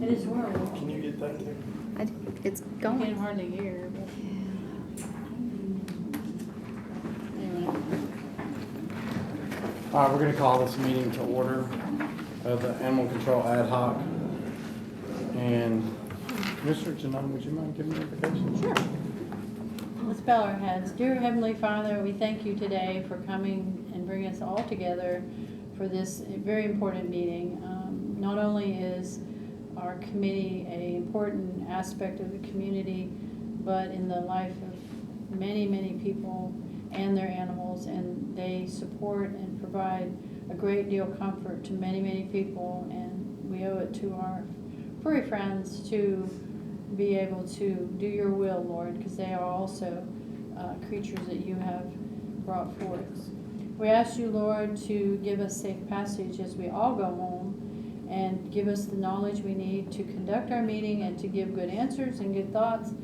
It is horrible. Can you get that too? It's I going. can hardly hear, but. Anyway. All right, we're going to call this meeting to order of the Animal Control Ad Hoc. And Mr. Janine, would you mind giving me invocation? Sure. Let's bow our heads. Dear Heavenly Father, we thank you today for coming and bringing us all together for this very important meeting. Not only is our committee an important aspect of the community, but in the life of many, many people and their animals, and they support and provide a great deal of comfort to many, many people, and we owe it to our furry friends to be able to do your will, Lord, because they are also creatures that you have brought forth. We ask you, Lord, to give us safe passage as we all go home, and give us the knowledge we need to conduct our meeting and to give good answers and good thoughts.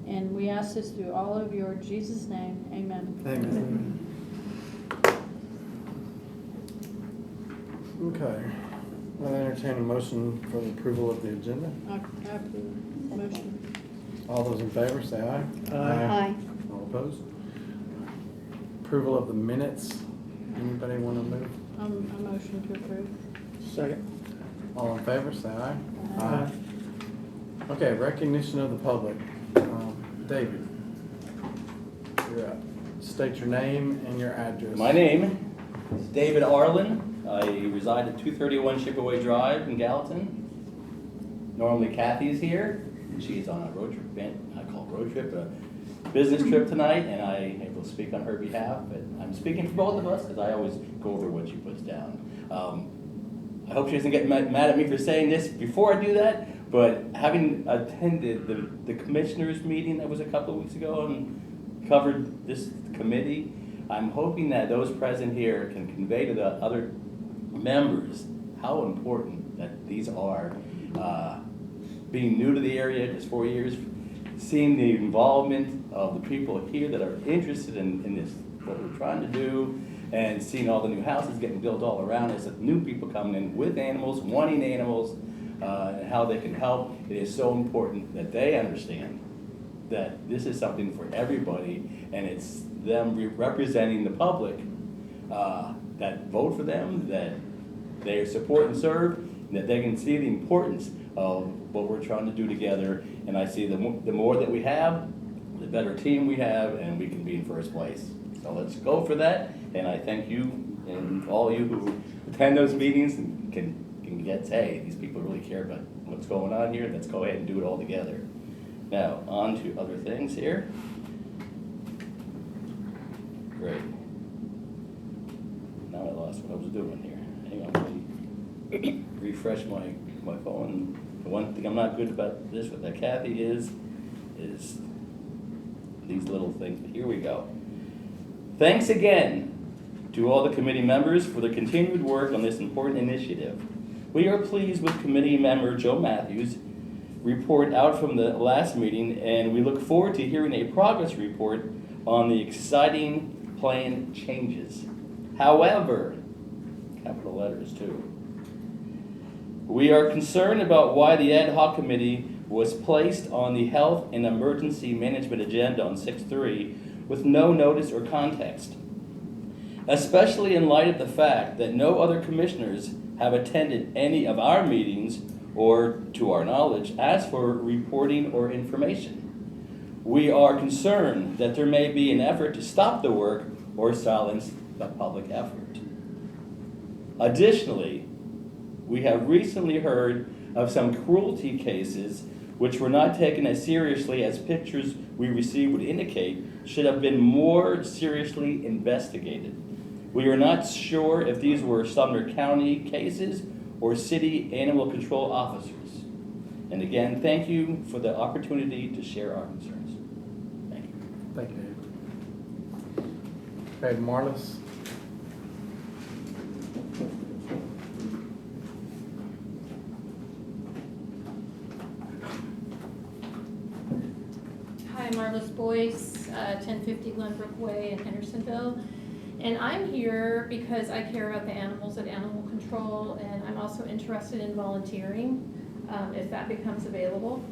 And we ask this through all of your Jesus' name. Amen. Amen. Okay. I'll entertain a motion for the approval of the agenda. I approve the motion. All those in favor, say aye. Aye. All opposed? Approval of the minutes. Anybody want to move? A motion to approve. Second. All in favor, say aye. Aye. Okay, recognition of the public. David, you're up. State your name and your address. My name is David Arlen. I reside at 231 Chipaway Drive in Gallatin. Normally Kathy's here. She's on a road trip, I call road trip, a business trip tonight, and I will speak on her behalf, but I'm speaking for both of us because I always go over what she puts down. I hope she doesn't get mad at me for saying this before I do that, but having attended the commissioners meeting that was a couple of weeks ago and covered this committee, I'm hoping that those present here can convey to the other members how important that these are. Being new to the area, just 4 years, seeing the involvement of the people here that are interested in this, what we're trying to do, and seeing all the new houses getting built all around us, new people coming in with animals, wanting animals, and how they can help. It is so important that they understand that this is something for everybody, and it's them representing the public that vote for them, that they support and serve, and that they can see the importance of what we're trying to do together. And I see the more that we have, the better team we have, and we can be in first place. So let's go for that. And I thank you and all you who attend those meetings and can get, hey, these people really care about what's going on here. Let's go ahead and do it all together. Now, on to other things here. Great. Now I lost what I was doing here. Hang on, let me refresh my phone. The one thing I'm not good about this with that Kathy is these little things. Here we go. Thanks again to all the committee members for the continued work on this important initiative. We are pleased with committee member Joe Matthews' report out from the last meeting, and we look forward to hearing a progress report on the exciting plan changes. However, capital letters too, we are concerned about why the ad hoc committee was placed on the health and emergency management agenda on 6/3 with no notice or context, especially in light of the fact that no other commissioners have attended any of our meetings or, to our knowledge, asked for reporting or information. We are concerned that there may be an effort to stop the work or silence the public effort. Additionally, we have recently heard of some cruelty cases which were not taken as seriously as pictures we received would indicate should have been more seriously investigated. We are not sure if these were Sumner County cases or city animal control officers. And again, thank you for the opportunity to share our concerns. Thank you. Thank you, David. Okay, Marlis. Hi, Marlis Boyce, 1050 Glenbrook Way in Hendersonville. And I'm here because I care about the animals at Animal Control, and I'm also interested in volunteering. if that becomes available.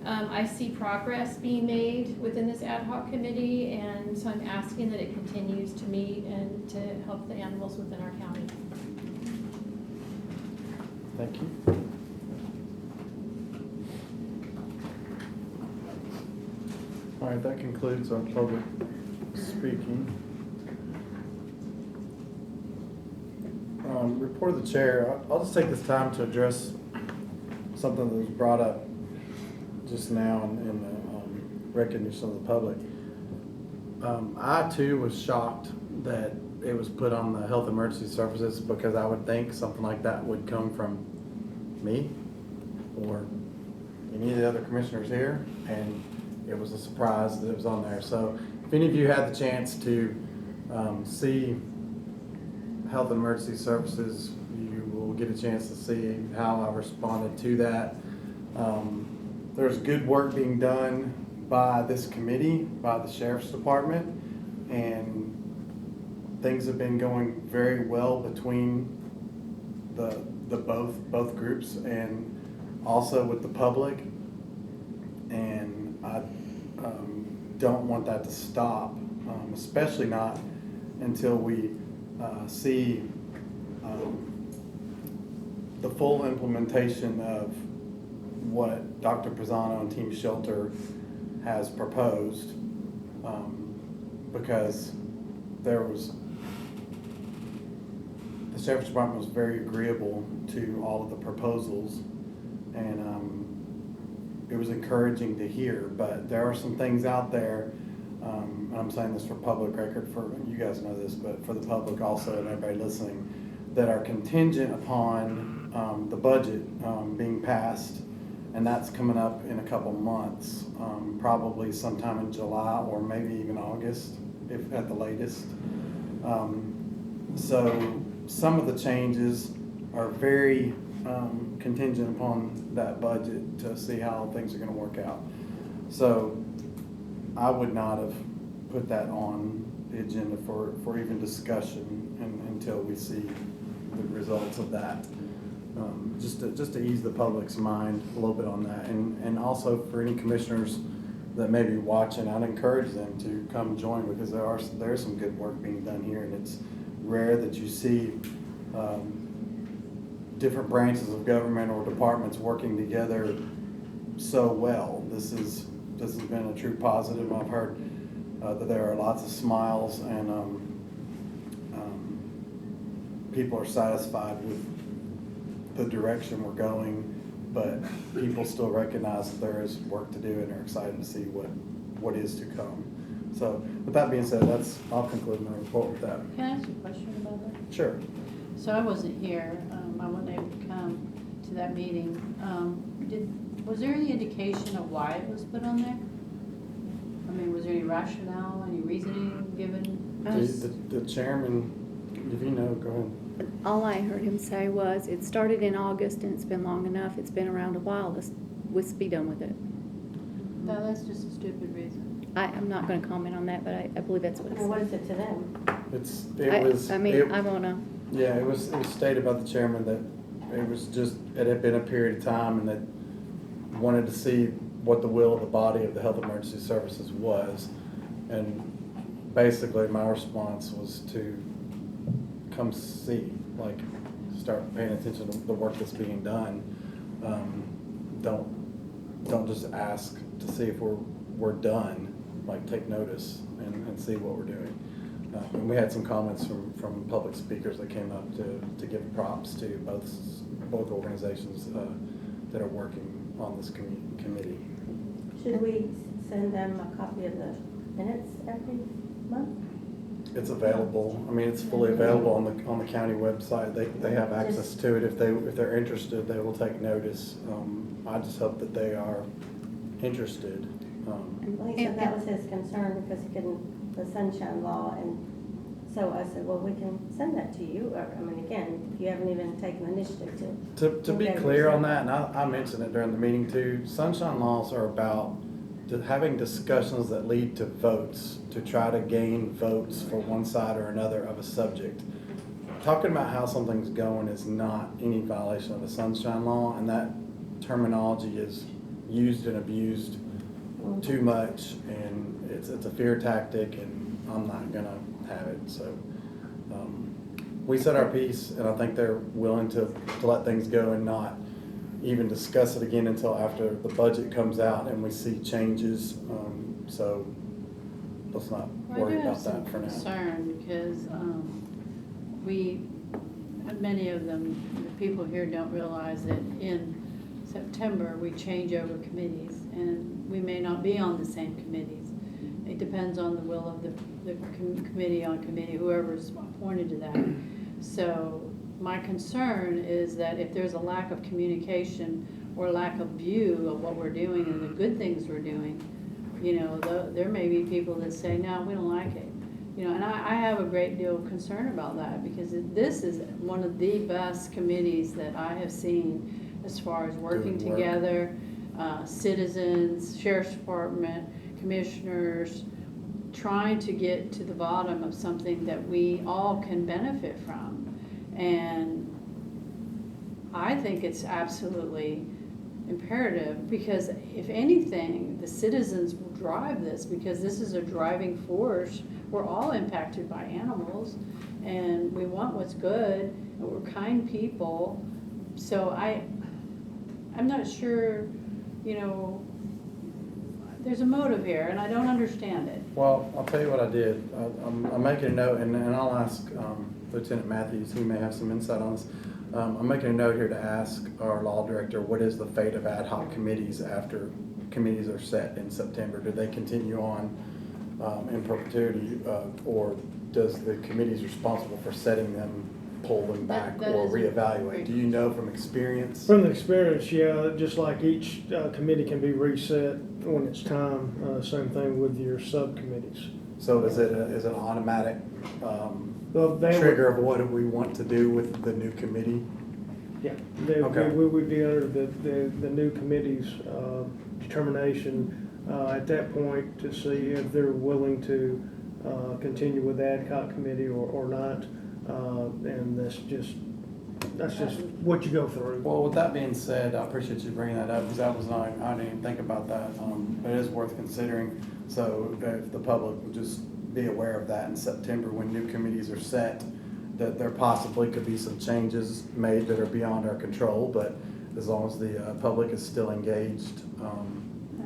I see progress being made within this ad hoc committee, and so I'm asking that it continues to meet and to help the animals within our county. Thank you. All right, that concludes our public speaking. Report of the chair. I'll just take this time to address something that was brought up just now in the recognition of the public. I too was shocked that it was put on the health emergency services, because I would think something like that would come from me or any of the other commissioners here, and it was a surprise that it was on there. So if any of you had the chance to see health emergency services, you will get a chance to see how I responded to that. There's good work being done by this committee, by the sheriff's department, and things have been going very well between the both groups, and also with the public. And I don't want that to stop, especially not until we see the full implementation of what Dr. Pisano and Team Shelter has proposed, because the Sheriff's Department was very agreeable to all of the proposals, and it was encouraging to hear. But there are some things out there, and I'm saying this for public record, for you guys know this, but for the public also and everybody listening, that are contingent upon the budget being passed, and that's coming up in a couple months, probably sometime in July or maybe even August, if at the latest. So some of the changes are very contingent upon that budget to see how things are going to work out. So I would not have put that on the agenda for even discussion until we see the results of that. Just to ease the public's mind a little bit on that, and also for any commissioners that may be watching, I'd encourage them to come join, because there's some good work being done here, and it's rare that you see different branches of government or departments working together so well. This has been a true positive. I've heard that there are lots of smiles, and people are satisfied with the direction we're going, but people still recognize that there is work to do, and are excited to see what is to come. So with that being said, I'll conclude my report with that. Can I ask you a question about that? Sure. So I wasn't here, I wasn't able to come to that meeting. Was there any indication of why it was put on there? I mean, was there any rationale, any reasoning given? The chairman, if you know, go ahead. All I heard him say was, it started in August and it's been long enough, it's been around a while, let's be done with it. No, that's just a stupid reason. I'm not gonna comment on that, but I believe that's what it And what said. is it to them? It was stated by the chairman that it was just, it had been a period of time, and that wanted to see what the will of the body of the health emergency services was. And basically my response was to come see, like, start paying attention to the work that's being done. Don't just ask to see if we're done, like, take notice and see what we're doing. And we had some comments from public speakers that came up to give props to both organizations that are working on this committee. Should we send them a copy of the minutes every month? It's available. I mean, it's fully available on the county website. They have access to it. If they're interested, they will take notice. I just hope that they are interested. Well, he said that was his concern, because he couldn't, the sunshine law, and so I said, well, we can send that to you. I mean, again, you haven't even taken the initiative To be clear on that, and I mentioned it during the meeting too, sunshine laws are about having discussions that lead to votes, to try to gain votes for one side or another of a subject. Talking about how something's going is not any violation of the sunshine law, and terminology is used and abused too much, and it's a fear tactic, and I'm not gonna have it, so. We said our piece, and I think they're willing to let things go and not even discuss it again until after the budget comes out and we see changes, so let's not worry about that for now. I do have some concern because many of them, the people here don't realize that in September, we change over committees, and we may not be on the same committees. It depends on the will of the committee on committee, whoever's appointed to that. So my concern is that if there's a lack of communication or lack of view of what we're doing and the good things we're doing, you know, there may be people that say, no, we don't like it. You know, and I have a great deal of concern about that because this is one of the best committees that I have seen as far as working Doing work. together, citizens, sheriff's department, commissioners, trying to get to the bottom of something that we all can benefit from. And I think it's absolutely imperative because if anything, the citizens will drive this because this is a driving force. We're all impacted by animals and we want what's good and we're kind people. So I'm not sure, you know, there's a motive here and I don't understand it. Well, I'll tell you what I did. I'm making a note, and I'll ask Lieutenant Matthews, he may have some insight on this. I'm making a note here to ask our law director, what is the fate of ad hoc committees after committees are set in September? Do they continue on in perpetuity, or does the committees responsible for setting them pull them back That or is a reevaluate? great- Do you know from experience? From the experience, yeah, just like each committee can be reset when it's time, same thing with your subcommittees. So is it an automatic Well, they would- trigger of what do we want to do with the new committee? Yeah, Okay. we would be under the new committee's determination at that point to see if they're willing to continue with the ad hoc committee or not. And that's just what you go through. Well, with that being said, I appreciate you bringing that up, because that was not, I didn't even think about that. It is worth considering, so if the public would just be aware of that in September when new committees are set, that there possibly could be some changes made that are beyond our control, but as long as the public is still engaged, I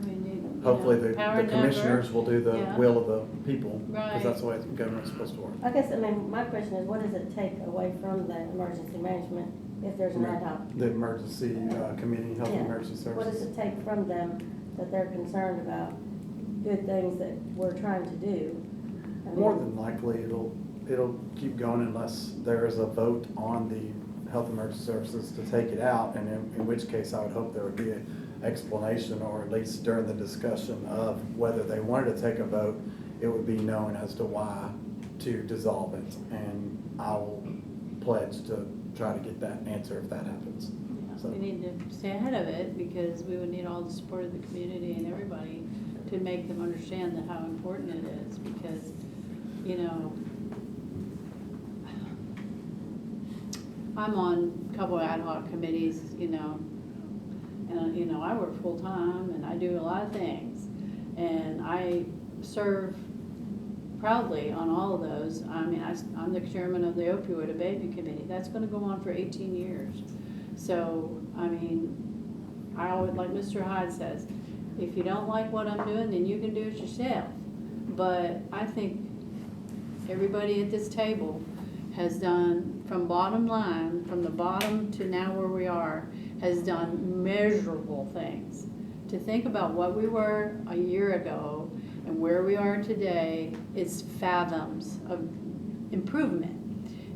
mean, you hopefully know, the power number. commissioners will do the Yeah. will of the people, Right. because that's the way government's supposed to work. I guess, I mean, my question is, what does it take away from the emergency management if there's an ad hoc? The emergency committee, health and Yeah. emergency What does services. it take from them that they're concerned about good things that we're trying to do? I mean, More than likely, it'll keep going unless there is a vote on the health emergency services to take it out, and in which case I would hope there would be an explanation, or at least during the discussion of whether they wanted to take a vote, it would be known as to why to dissolve it, and I will pledge to try to get that answer if that happens. Yeah, So- we need to stay ahead of it because we would need all the support of the community and everybody to make them understand that how important it is because, you know, I'm on a couple of ad hoc committees, you know, and, you know, I work full-time and I do a lot of things. And I serve proudly on all of those. I mean, I'm the chairman of the opioid abatement committee. That's gonna go on for 18 years. So, I mean, I always, like Mr. Hyde says, if you don't like what I'm doing, then you can do it yourself. But I think everybody at this table has done, from bottom line, from the bottom to now where we are, has done measurable things. To think about what we were a year ago and where we are today, it's fathoms of improvement.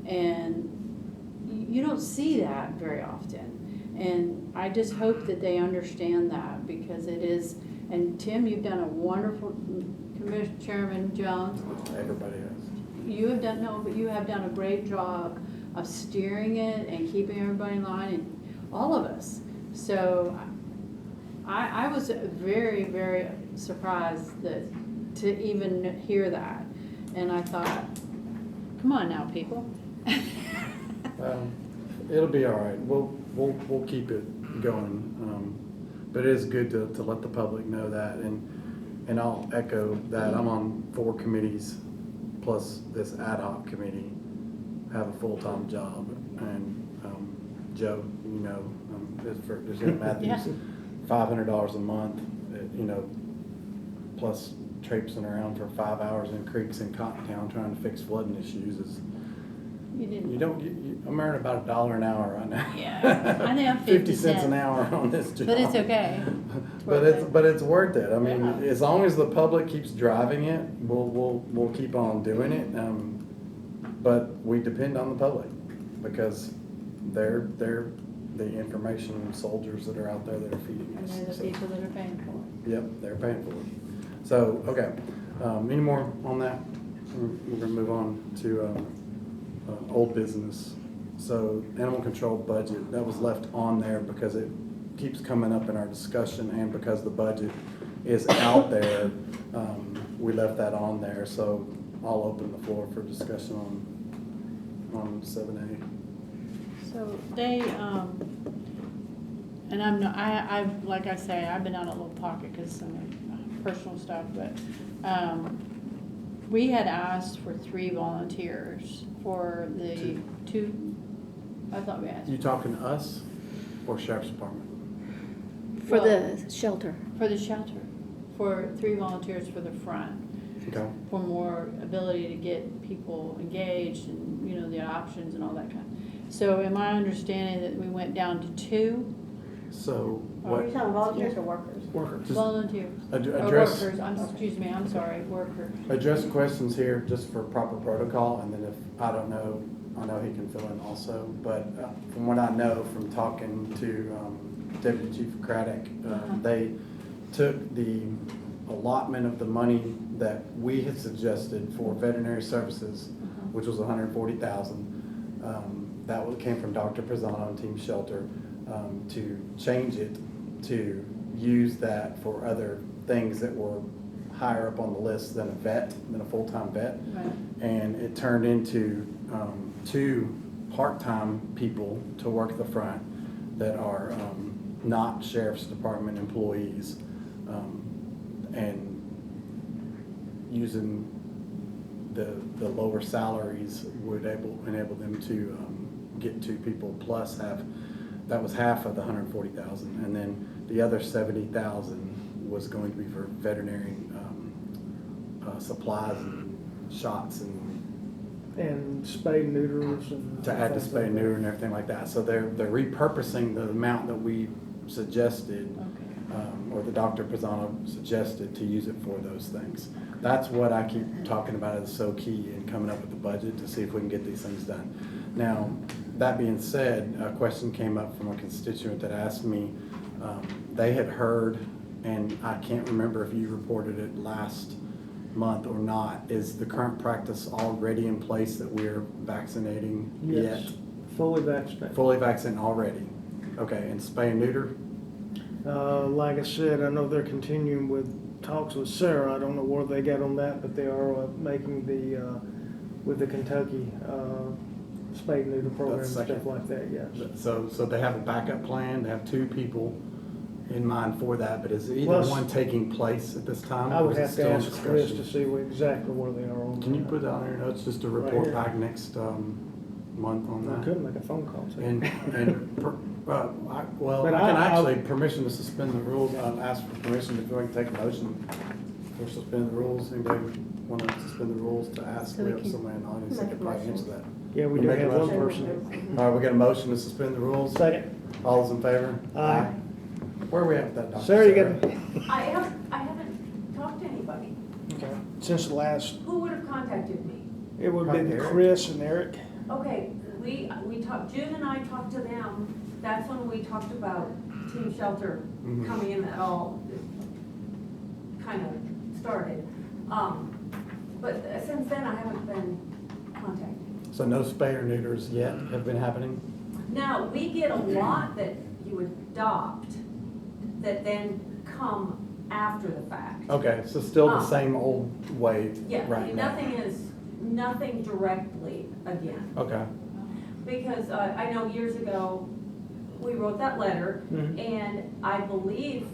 And you don't see that very often. And I just hope that they understand that because it is, and Tim, you've done a wonderful, Chairman Jones, Everybody has. you have done, no, but you have done a great job of steering it and keeping everybody in line and all of us. So I was very, very surprised that, to even hear that. And I thought, come on now, people. It'll be all right. We'll keep it going. But it is good to let the public know that, and I'll echo that. I'm on 4 committees, plus this ad hoc committee, have a full-time job, and, Joe, you know, is in Matthews, $500 a month, plus traipsing around for 5 hours in creeks in Cottontown trying to fix flooding issues is, You didn't. you don't, I'm earning about $1 an hour right now. Yeah, I think I'm 50 cents an hour on this job. But it's okay. But it's worth it. I mean, Yeah. as long as the public keeps driving it, we'll keep on doing it. But we depend on the public because they're the information soldiers that are out there that are feeding And us. they're the So, people that are paying for yep, they're paying for it. So, okay, any more on that? We're gonna move on to old business. So animal control budget, that was left on there because it keeps coming up in our discussion and because the budget is out there, we left that on there. So I'll open the floor for discussion on 7A. it. So they, and I'm not, I've, like I say, I've been out of a little pocket because some personal stuff, but, we had asked for 3 volunteers for the 2, I thought we asked. You talking to us or Sheriff's Department? For Well- the shelter. For the shelter, for 3 volunteers for the front, Okay. for more ability to get people engaged and, you know, the options and all that kind. So am I understanding that we went down to 2 So Are what? you talking volunteers or workers? Workers. Just volunteers? Or address. workers, excuse me, I'm sorry, workers. Address questions here just for proper protocol, and then if I don't know, I know he can fill in also. But from what I know from talking to Deputy Chief Craddock, they took the allotment of the money that we had suggested for veterinary services, which was $140,000. That came from Dr. Pisano and Team Shelter, to change it to use that for other things that were higher up on the list than a full-time vet. Right. And it turned into 2 part-time people to work the front that are not Sheriff's Department employees, and using the lower salaries would enable them to get 2 people plus that was half of the 140,000, and then the other 70,000 was going to be for veterinary supplies and shots And spay neuters and. to add to things spay like and that. neuter and everything like that. So they're repurposing the amount that we suggested, Okay. or the Dr. Pisano suggested to use it for those things. That's what I keep talking about as so key in coming up with the budget to see if we can get these things done. Now, that being said, a question came up from a constituent that asked me, they had heard, and I can't remember if you reported it last month or not, is the current practice already in place that we're vaccinating yet? Yes, fully vaccinated. Fully vaccinated already? Okay, and spay and neuter? Like I said, I know they're continuing with talks with Sarah. I don't know where they got on that, but they are making with the Kentucky spay and neuter program and That's stuff second. like that, yes. So they have a backup plan, they have 2 people in mind for that, but is either Well, one taking place at this time? I or would is it have to still in ask Chris to discussion? see exactly where they are on. Can you that. put that on your notes, just to Right report here. back next month on I that? could make a phone call to And, him. well, But I can I- actually, permission to suspend the rules, ask for permission if we can take a motion for suspend the rules. Anybody want to suspend the rules to ask? So We we have can- somebody in the audience that could probably answer that. Yeah, we You do make a have one motion? person. All right, we got a motion to suspend the rules. Second. All those in favor? Aye. Where are we at with that, Dr. Sarah, you got, I haven't talked to anybody. okay, since the last, Who would have contacted me? it would have been Eric. Chris and Eric. Okay, we talked, June and I talked to them, that's when we talked about Team Shelter Mhm. coming in, that all kind of started. But since then, I haven't been contacted. So no spay or neuters yet have been happening? Now, we get a lot that you adopt that then come after the fact. Okay, so still the same old way Yeah, right now? nothing directly again. Okay, Because I know years ago, we wrote that letter, Mhm. and I believe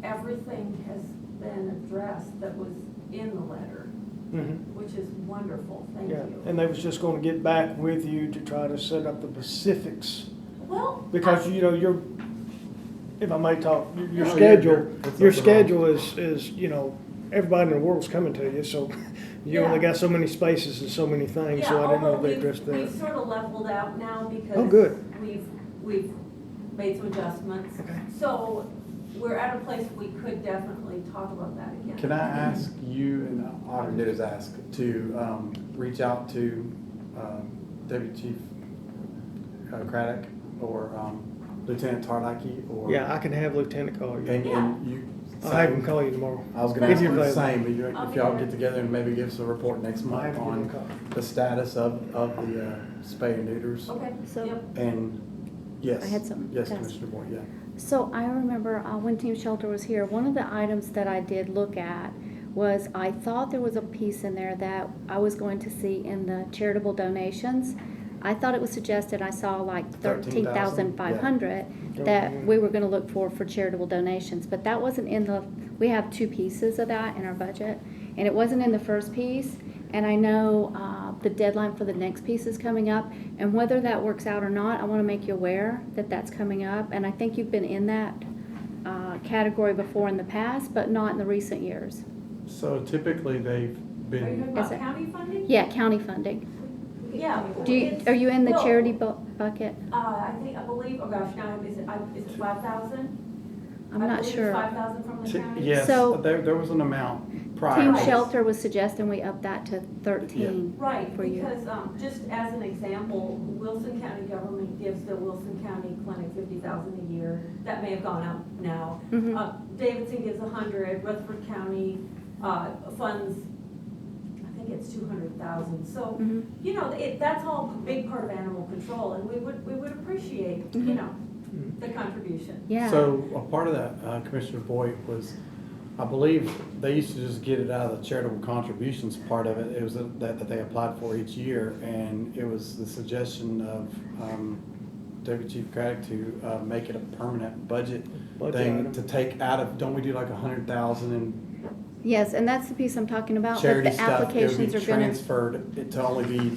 everything has been addressed that was in the letter, Mhm. which is wonderful, thank Yeah, you. and they was just gonna get back with you to try to set up the specifics, Well, because, you know, your, if I may talk, your Yeah. your Oh, schedule, It's your up and schedule is, you know, everybody in the world's coming to you, so you only Yeah. got so many spaces and so many things, so I didn't know although they addressed we've that. sort of leveled out now because. Oh, good. We've made some adjustments. Okay. So we're at a place we could definitely talk about that again. Can I ask you, and all I can do is ask, to reach out to Deputy Chief Craddock or Lieutenant Tarlaki or? Yeah, I can have Lieutenant call you. And Yeah. you. I'll have him call you tomorrow. I was gonna If ask you're you the available. same, but I'll if be y'all there. get together and maybe give us a report next I'll have month to give him on a call. the status of the spay and neuters. Okay, So- yep. And, yes. I had something Yes, to ask. Commissioner Boyd, yeah. So I remember when Team Shelter was here, one of the items that I did look at was I thought there was a piece in there that I was going to see in the charitable donations. I thought it was suggested, I saw like 13,500 Yeah. that we were gonna look for charitable donations, but that wasn't in the, we have two pieces of that in our budget, and it wasn't in the first piece, and I know the deadline for the next piece is coming up, and whether that works out or not, I wanna make you aware that that's coming up, and I think you've been in that category before in the past, but not in the recent years. So typically they've Are you been, talking about Is it- county funding? Yeah, county funding. Yeah. Do you, it's- are you in the well, charity bucket? I believe, oh gosh, now, is it 5,000? I'm not sure. 5,000 from the county? yes, So- there was an amount prior. Team Right. Shelter was suggesting we up that to 13 Right, for you. because, just as an example, Wilson County government gives the Wilson County Clinic 50,000 a year. That may have gone up now. Mhm. Davidson gives 100, Rutherford County, funds, I think it's 200,000. So, Mhm. you know, that's all a big part of animal control, and we would appreciate, you Mhm. know, the contribution. Yeah. So a part of that, Commissioner Boyd, was, I believe, they used to just get it out of the charitable contributions part of it. It was that they applied for each year, and it was the suggestion of Deputy Chief Craddock to make it a permanent budget Budget thing item. to take out of, don't we do like 100,000 in Yes, and that's the piece I'm talking about, that charity the stuff? It would applications be are gonna, transferred it to only be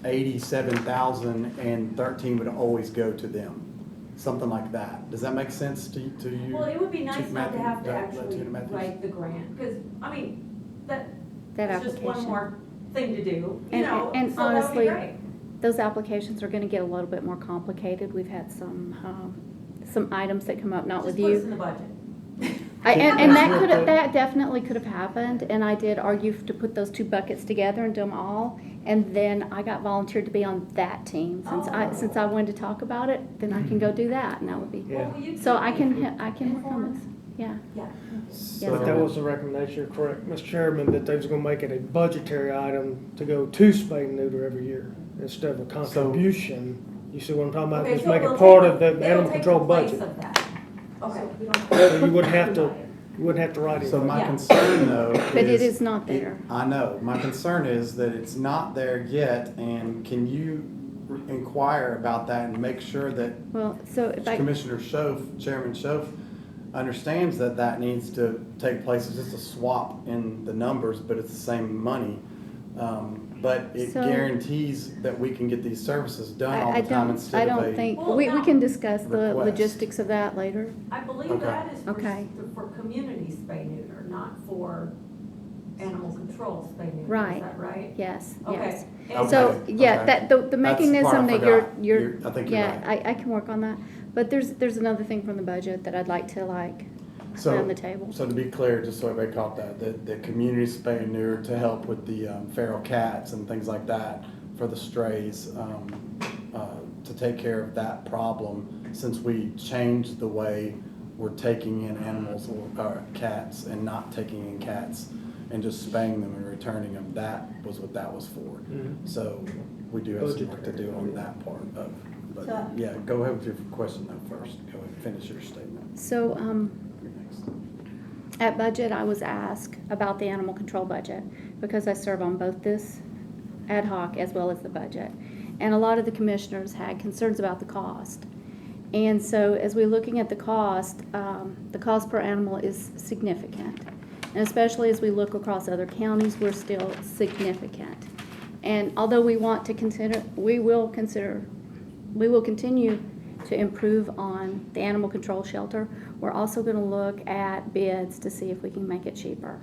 87,000 and 13 would always go to them. Something like that. Does that make sense to you? Well, it would be nice Chief not to Matthews, have to actually Lieutenant Matthews? write the grant, because, I mean, that it's just one application. more thing to do, you And- know, and so that would honestly, be great. Those applications are gonna get a little bit more complicated. We've had some items that come up, not with Just put us you. in the budget. And that definitely could have happened, and I did argue to put those two buckets together and do them all. And then I got volunteered to be on that team. Since I wanted to talk about it, then I can go do that, and that would be, Yeah. Well, you so I keep me can work on informed. this, yeah. Yeah. So- But that was the recommendation, you're correct, Mr. Chairman, that they was gonna make it a budgetary item to go to spay and neuter every year instead of a contribution. You see what I'm talking about? Okay, Just so make we'll it part take of the it'll animal take control the place budget. of that. Okay. So you wouldn't have to write it. So my Yeah. concern though But it is not there. I know, my concern is that it's not there yet, and can you inquire about that and make sure that Well, so if I, Commissioner Schoaf, Chairman Schoaf, understands that that needs to take place? It's just a swap in the numbers, but it's the same money. But it So- guarantees that we can get these services done all I the time don't, instead I of don't think, Well, we no. can discuss the request. logistics of that later. I believe Okay. that is Okay. for community spay neuter, not for animal control spay neuter. Right. Is that right? Yes, Okay. yes. And- So, Okay, yeah, okay. that, the That's the part mechanism I that forgot. you're, I think you're yeah, right. I can work on that. But there's another thing from the budget that I'd like to put on the table. So to be clear, just so everybody caught that, the community spay and neuter to help with the feral cats and things like that for the strays, to take care of that problem, since we changed the way we're taking in animals or cats and not taking in cats and just spaying them and returning them. That was what that was for. Mhm. So we do have some work to do on that part of, but So- yeah, go ahead with your question though first. Go ahead and finish your statement. So, You're next. at budget, I was asked about the animal control budget because I serve on both this ad hoc as well as the budget. And a lot of the commissioners had concerns about the cost. And so as we're looking at the cost per animal is significant. And especially as we look across other counties, we're still significant. And although we want to consider, we will continue to improve on the animal control shelter. We're also going to look at bids to see if we can make it cheaper.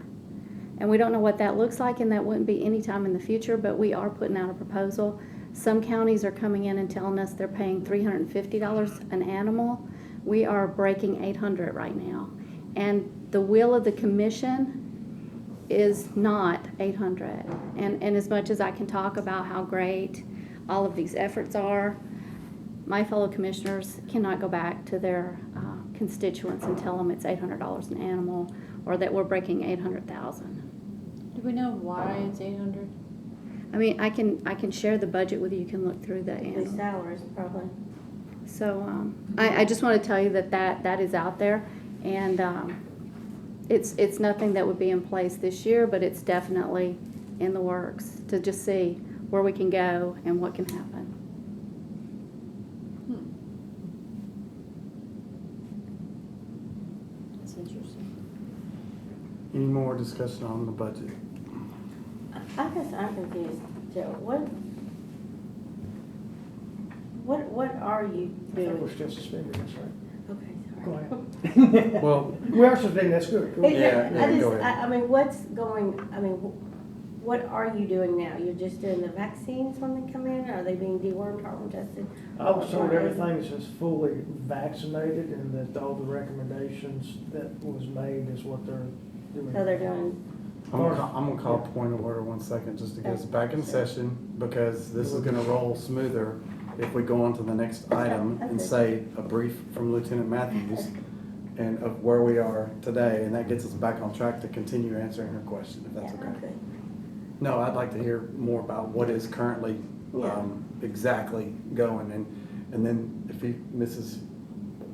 And we don't know what that looks like, and that wouldn't be any time in the future, but we are putting out a proposal. Some counties are coming in and telling us they're paying $350 an animal. We are breaking $800 right now. And the will of the commission is not $800. And as much as I can talk about how great all of these efforts are, my fellow commissioners cannot go back to their constituents and tell them it's $800 an animal, or that we're breaking 800,000. Do we know why it's 800? I mean, I can share the budget with you. You can look through the The animal. salaries, probably. So I just want to tell you that is out there, and it's nothing that would be in place this year, but it's definitely in the works to just see where we can go and what can happen. That's interesting. Any more discussion on the budget? I guess I'm confused, Joe. What are you I think we're doing? still suspended, that's right. Okay, Go sorry. ahead. Well, We are suspended, that's good. Go ahead. Yeah, go ahead. I mean, what's going, I mean, what are you doing now? You're just doing the vaccines when they come in? Are they being dewormed, hormone tested? I was told everything is just fully vaccinated, and that all the recommendations that was made is what they're doing. So they're doing, I'm gonna call a point of order 1 second, just to get us back in session, because this is gonna roll smoother if we go on to the next item and say a brief from Lieutenant Matthews and of where we are today, and that gets us back on track to continue answering her question, if that's yeah, okay. okay. No, I'd like to hear more about what is currently Yeah. exactly going, and then if he misses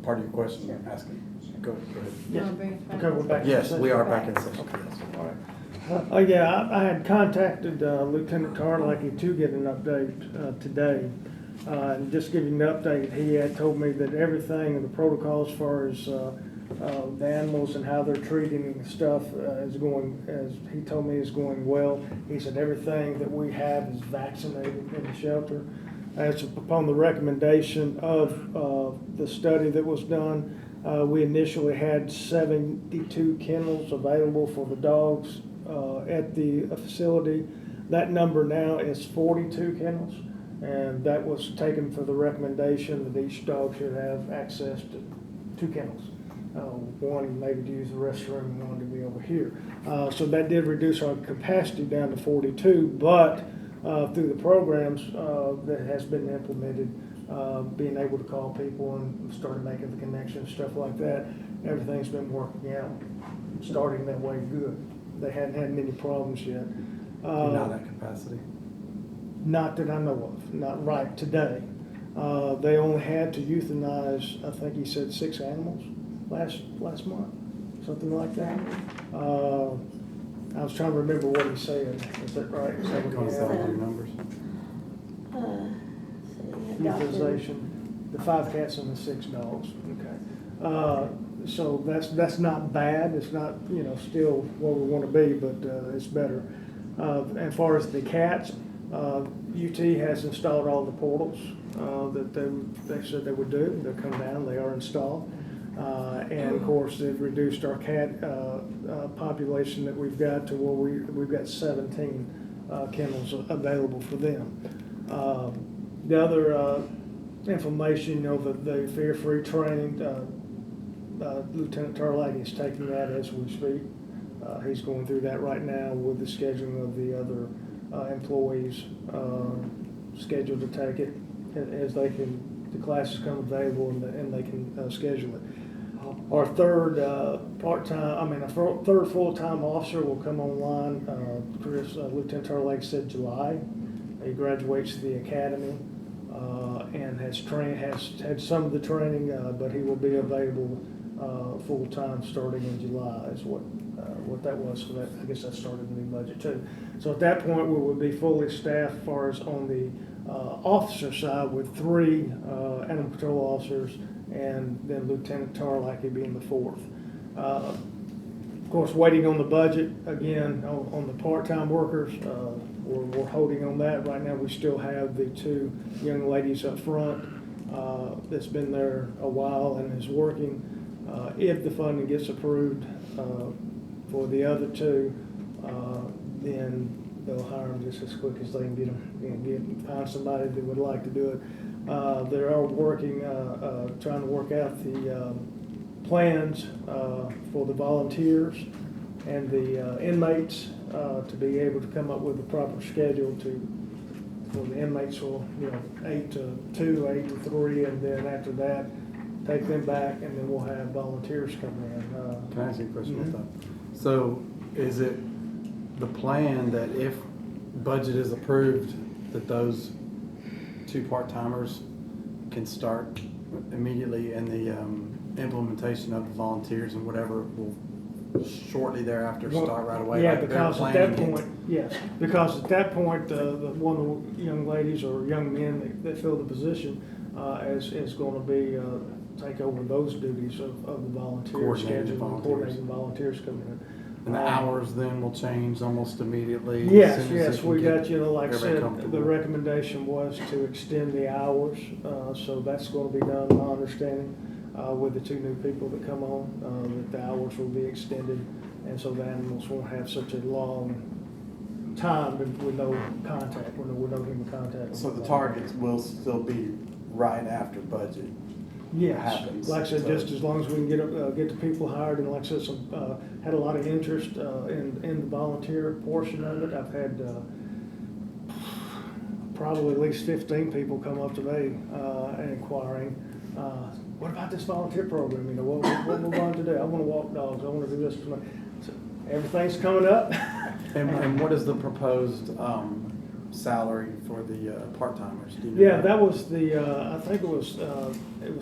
part of your question, Sure. ask him. Go ahead. You wanna bring us back? Okay, we're back in Yes, session. we are back in session. Okay. Yes. All right. Yeah, I had contacted Lieutenant Tarlacki to get an update today. And just give you an update, he had told me that everything, the protocol as far as the animals and how they're treating stuff is going, as he told me, is going well. He said everything that we have is vaccinated in the shelter. As upon the recommendation of the study that was done, we initially had 72 kennels available for the dogs at the facility. That number now is 42 kennels, and that was taken for the recommendation that each dog should have access to 2 kennels. One maybe to use the restroom and one to be over here. So that did reduce our capacity down to 42, but through the programs that has been implemented, being able to call people and started making the connections, stuff like that, everything's been working out, starting that way good. They hadn't had many problems yet. You're not at capacity. Not that I know of, not right today. They only had to euthanize, I think he said 6 animals last month, something like that. I was trying to remember what he said. Is that right? Is that Going what to he tell had? me your numbers. Euthanization, the 5 cats and the 6 dogs. Okay. So that's not bad. It's not, still where we want to be, but it's better. As far as the cats, UT has installed all the portals that they said they would do. They'll come down. They are installed. And of course, they've reduced our cat population that we've got to where we've got 17 kennels available for them. The other information, the fear-free training, Lieutenant Tarlacki is taking that as we speak. He's going through that right now with the scheduling of the other employees scheduled to take it as the classes come available and they can schedule it. Our third third full-time officer will come online. Lieutenant Tarlacki said July. He graduates the academy and has had some of the training, but he will be available full-time starting in July is what that was. So that, I guess that started the new budget too. So at that point, we would be fully staffed as far as on the officer side with 3 animal control officers and then Lieutenant Tarlackey being the 4th. Of course, waiting on the budget, again, on the part-time workers, we're holding on that. Right now, we still have the 2 young ladies up front that's been there a while and is working. If the funding gets approved for the other 2, then they'll hire them just as quick as they can get them, find somebody that would like to do it. They are working, trying to work out the plans for the volunteers and the inmates to be able to come up with a proper schedule for the inmates will, 8 to 2, 8 to 3, and then after that, take them back, and then we'll have volunteers come in. Can I ask you a question about that? So is it the plan that if budget is approved, that those 2 part-timers can start immediately, and the implementation of the volunteers and whatever will shortly thereafter start right away? Yeah, like they're because at that planning it? point, yes, because at that point, one of the young ladies or young men that fill the position is going to be take over those duties of the volunteer Coordinating schedule, volunteers. coordinating volunteers coming in. And the hours then will change almost immediately? as Yes, soon as yes, they can we get got, like I everybody said, comfortable? the recommendation was to extend the hours, so that's going to be done, my understanding, with the 2 new people that come on, that the hours will be extended, and so the animals won't have such a long time with no contact, with no human contact. So the targets will still be right after budget? Yes, happens. like I said, So- just as long as we can get the people hired, and like I said, had a lot of interest in the volunteer portion of it. I've had probably at least 15 people come up to me and inquiring, what about this volunteer program? What we're going to do? I want to walk dogs. I want to do this. So everything's coming up. And what is the proposed salary for the part-timers? Do you know Yeah, that was the, I think it was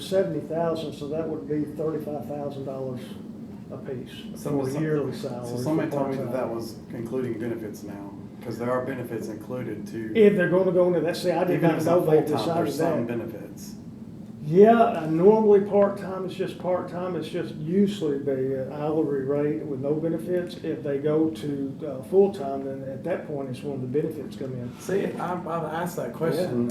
70,000, so that would be $35,000 a piece for a yearly salary. So somebody for told me that part-time. that was including benefits now, because there are benefits included too. If they're gonna go into that, see, I did Even if not it's know not they full-time, decided there's some that. benefits. Yeah, normally part-time, it's just part-time, it's just usually the hourly rate with no benefits. If they go to full-time, then at that point is when the benefits come in. See, I've asked that question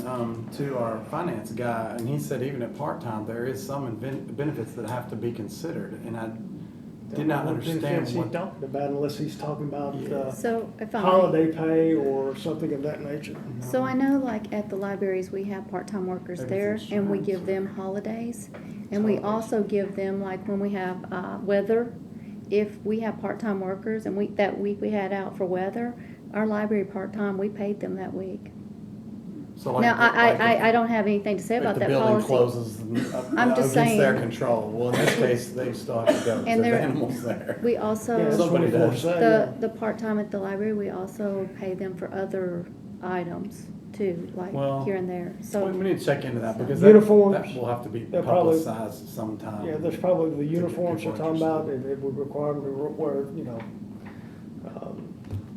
to our finance guy, and he said even at part-time, there is some benefits that have to be considered, and I did not What understand benefits he's what. talking about unless he's talking about Yeah. So if I may. holiday pay or something of that nature. So I know like at the libraries, we have part-time workers Maybe there, it's and we insurance give or- them holidays. And we also give them, like when we have weather, if we have part-time workers and that week we had out for weather, our library part-time, we paid them that week. So like Now, if- I don't have anything to say if about the that building policy. closes I'm just against their saying. control, well, in this case, they still have to go, because And there's they're- animals there. We Yeah, also, Somebody does. 24/7. the part-time at the library, we also pay them for other items too, like Well, here and there. So. We need to check into that, because Uniforms. that will have to be They'll probably- publicized sometime. Yeah, there's probably the uniforms people you're talking about, interested. and it would require them to wear,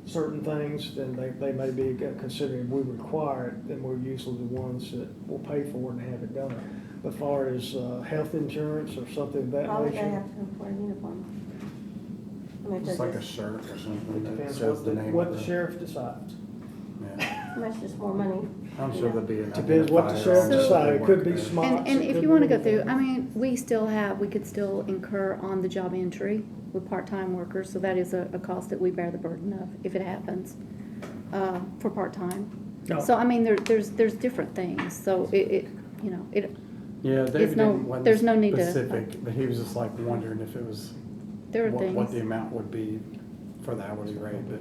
certain things, then they may be considered, if we require it, then we're usually the ones that will pay for it and have it done. But as far as health insurance or something of that Why would they nature, have to wear a uniform? I mean, Just does like a this- shirt or something that depends shows the name what of the sheriff decides. Yeah. how much just more money? I'm sure there'll be an Depends what the identifier sheriff on the decides, it could be work there. smart. And if you wanna go through, I mean, we could still incur on the job entry with part-time workers, so that is a cost that we bear the burden of if it happens, for part-time. No. So, I mean, there's different things, so it. Yeah, David no- didn't, wasn't there's no need to- specific, but he was just like wondering if it was, There are what the things. amount would be for the hourly rate, but.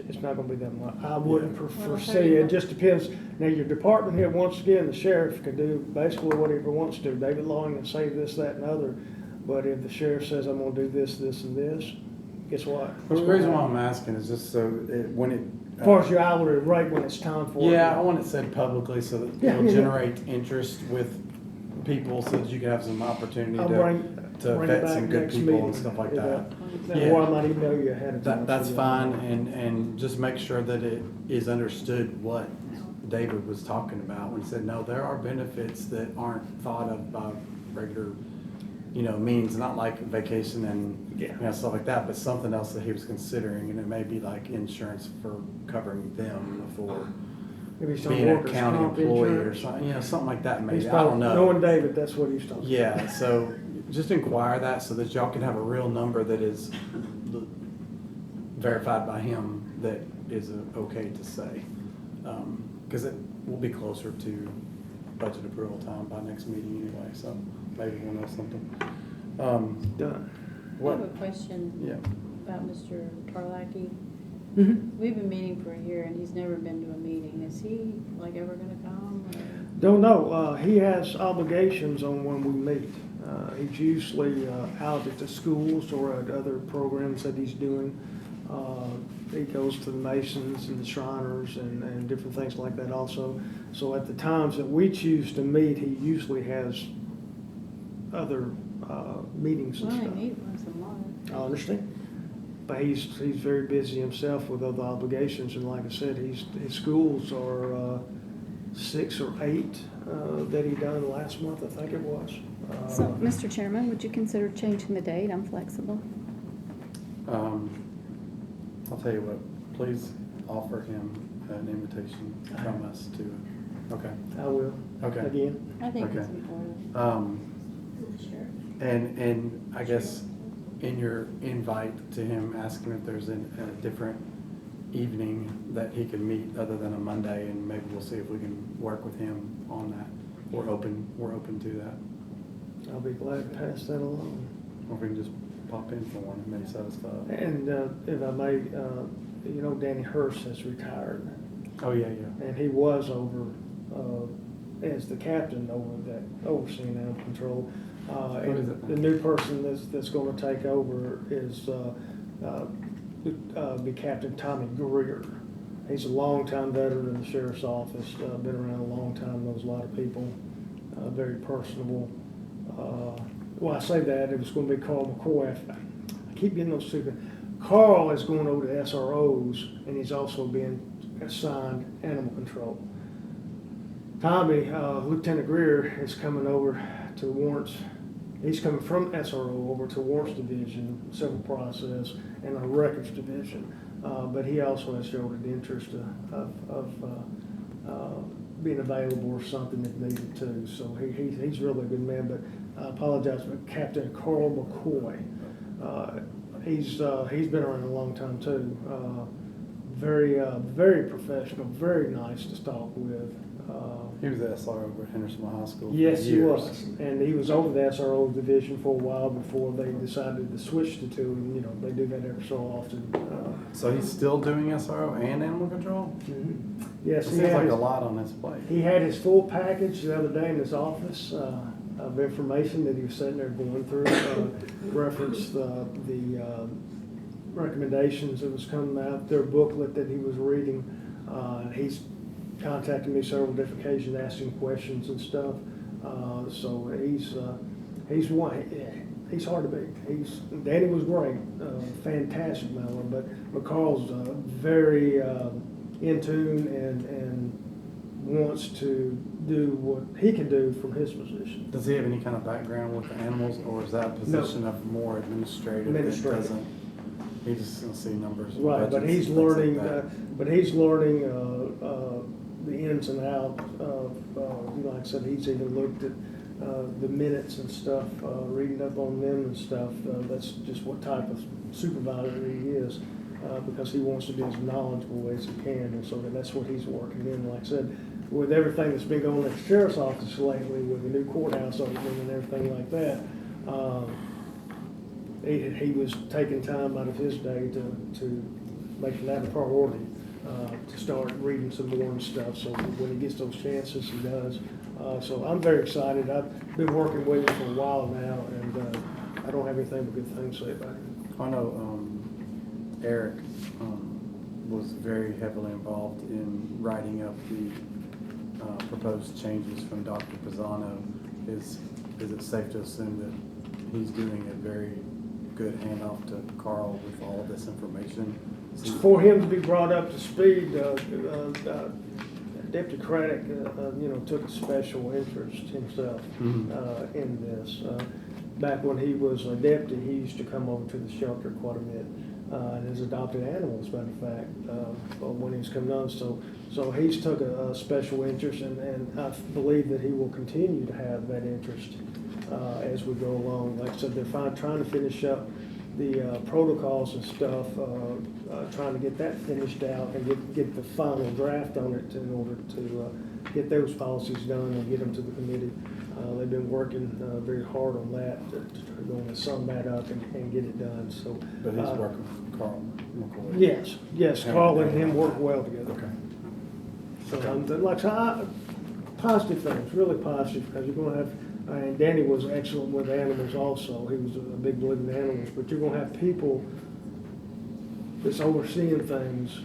It's not gonna be that much. I wouldn't Yeah. foresee, it just depends. Now, your department head, once again, the sheriff can do basically whatever he wants to. David Long can say this, that, and other. But if the sheriff says, I'm gonna do this, this, and this, guess what? The reason why I'm asking is just so when it. As far as your hourly rate, when it's time for it. Yeah, I want it said publicly so that Yeah, it'll yeah, yeah. generate interest with people, so that you can have some opportunity I'll to bring it vet back some good next people meeting. and stuff like that. Yeah. Or I might email you ahead of time. That's so you fine, know. and just make sure that it is understood what David was talking about when he said, no, there are benefits that aren't thought of by regular means, not like vacation and, Yeah. stuff like that, but something else that he was considering, and it may be like insurance for covering them for Maybe some being a workers' county comp employee or insurance. something, something like that He's maybe, I probably, don't know. knowing David, that's what he's talking about. Yeah, so just inquire that so that y'all can have a real number that is verified by him that is okay to say. Because it will be closer to budget approval time by next meeting anyway, so maybe we'll know something. Done. I have a question Yeah. about Mr. Tarlacki. Mm-hmm. We've been meeting for a year and he's never been to a meeting. Is he like ever gonna come? Or? Don't know. He has obligations on when we meet. He's usually out at the schools or at other programs that he's doing. He goes to the Masons and the Shriners and different things like that also. So at the times that we choose to meet, he usually has other meetings and We only stuff. meet once a month. I understand. But he's very busy himself with other obligations, and like I said, his schools are 6 or 8 that he done last month, I think it was. So, Mr. Chairman, would you consider changing the date? I'm flexible. I'll tell you what, please offer him an invitation from us to, okay, I will. Okay. Again. I think it's Okay. important. Sure. And I guess in your invite to him, ask him if there's a different evening that he can meet other than a Monday, and maybe we'll see if we can work with him on that. We're open to that. I'll be glad to pass that along. Or if we can just pop in for one, it may satisfy. And if I may, Danny Hurst has retired, Oh, yeah. and he was over as the captain overseeing animal control. What And is it the now? new person that's going to take over is be Captain Tommy Greer. He's a longtime veteran in the sheriff's office, been around a long time, knows a lot of people, very personable. Well, I say that, it was going to be Carl McCoy. I keep getting those two. Carl is going over to SROs, and he's also being assigned animal control. Tommy, Lieutenant Greer, is coming over to Warrants. He's coming from SRO over to Warrants Division, Civil Process, and a Records Division. But he also has showed an interest of being available or something if needed too. So he's really a good man. But I apologize for Captain Carl McCoy. He's been around a long time too. Very professional, very nice to talk with. He was the SR over at Hendersonville High School for Yes, he years. was, and he was over the SRO division for a while before they decided to switch the two, and they do that every so often. So he's still doing SRO and animal control? Yes, It he seems had like a his, lot on his plate. he had his full package the other day in his office of information that he was sitting there going through, referenced the recommendations that was coming out, their booklet that he was reading. He's contacted me several different occasions, asking questions and stuff. So he's hard to beat. Danny was great, fantastic mellow, but McCall's very in tune and wants to do what he can do from his position. Does he have any kind of background with the animals, or is that a position of more administrative? that Administrative. doesn't- He just gonna see numbers. and Right, but budgets he's and things like learning, that. the ins and outs of, like I said, he's even looked at the minutes and stuff, reading up on them and stuff. That's just what type of supervisor he is, because he wants to be as knowledgeable as he can, and so that's what he's working in. Like I said, with everything that's been going on at the sheriff's office lately, with the new courthouse opening and everything like that, he was taking time out of his day to make that a priority, to start reading some more and stuff. So when he gets those chances, he does. So I'm very excited. I've been working with him for a while now, and I don't have anything but good things to say about him. I know Eric was very heavily involved in writing up the proposed changes from Dr. Pisano. Is it safe to assume that he's doing a very good handoff to Carl with all of this information? For him to be brought up to speed, Deputy Craddock, took a special interest himself Mhm. in this. back when he was a deputy, he used to come over to the shelter quite a bit. And has adopted animals, matter of fact, when he's come down. So he's took a special interest, and I believe that he will continue to have that interest as we go along. Like I said, they're trying to finish up the protocols and stuff, trying to get that finished out and get the final draft on it in order to get those policies done and get them to the committee. They've been working very hard on that, going to sum that up and get it done, so. But he's working with Carl McCoy. Yes, Carl and him work well together. Okay. So, like, positive things, really positive, because you're gonna have, and Danny was excellent with animals also, he was a big believer in animals, but you're gonna have people that's overseeing things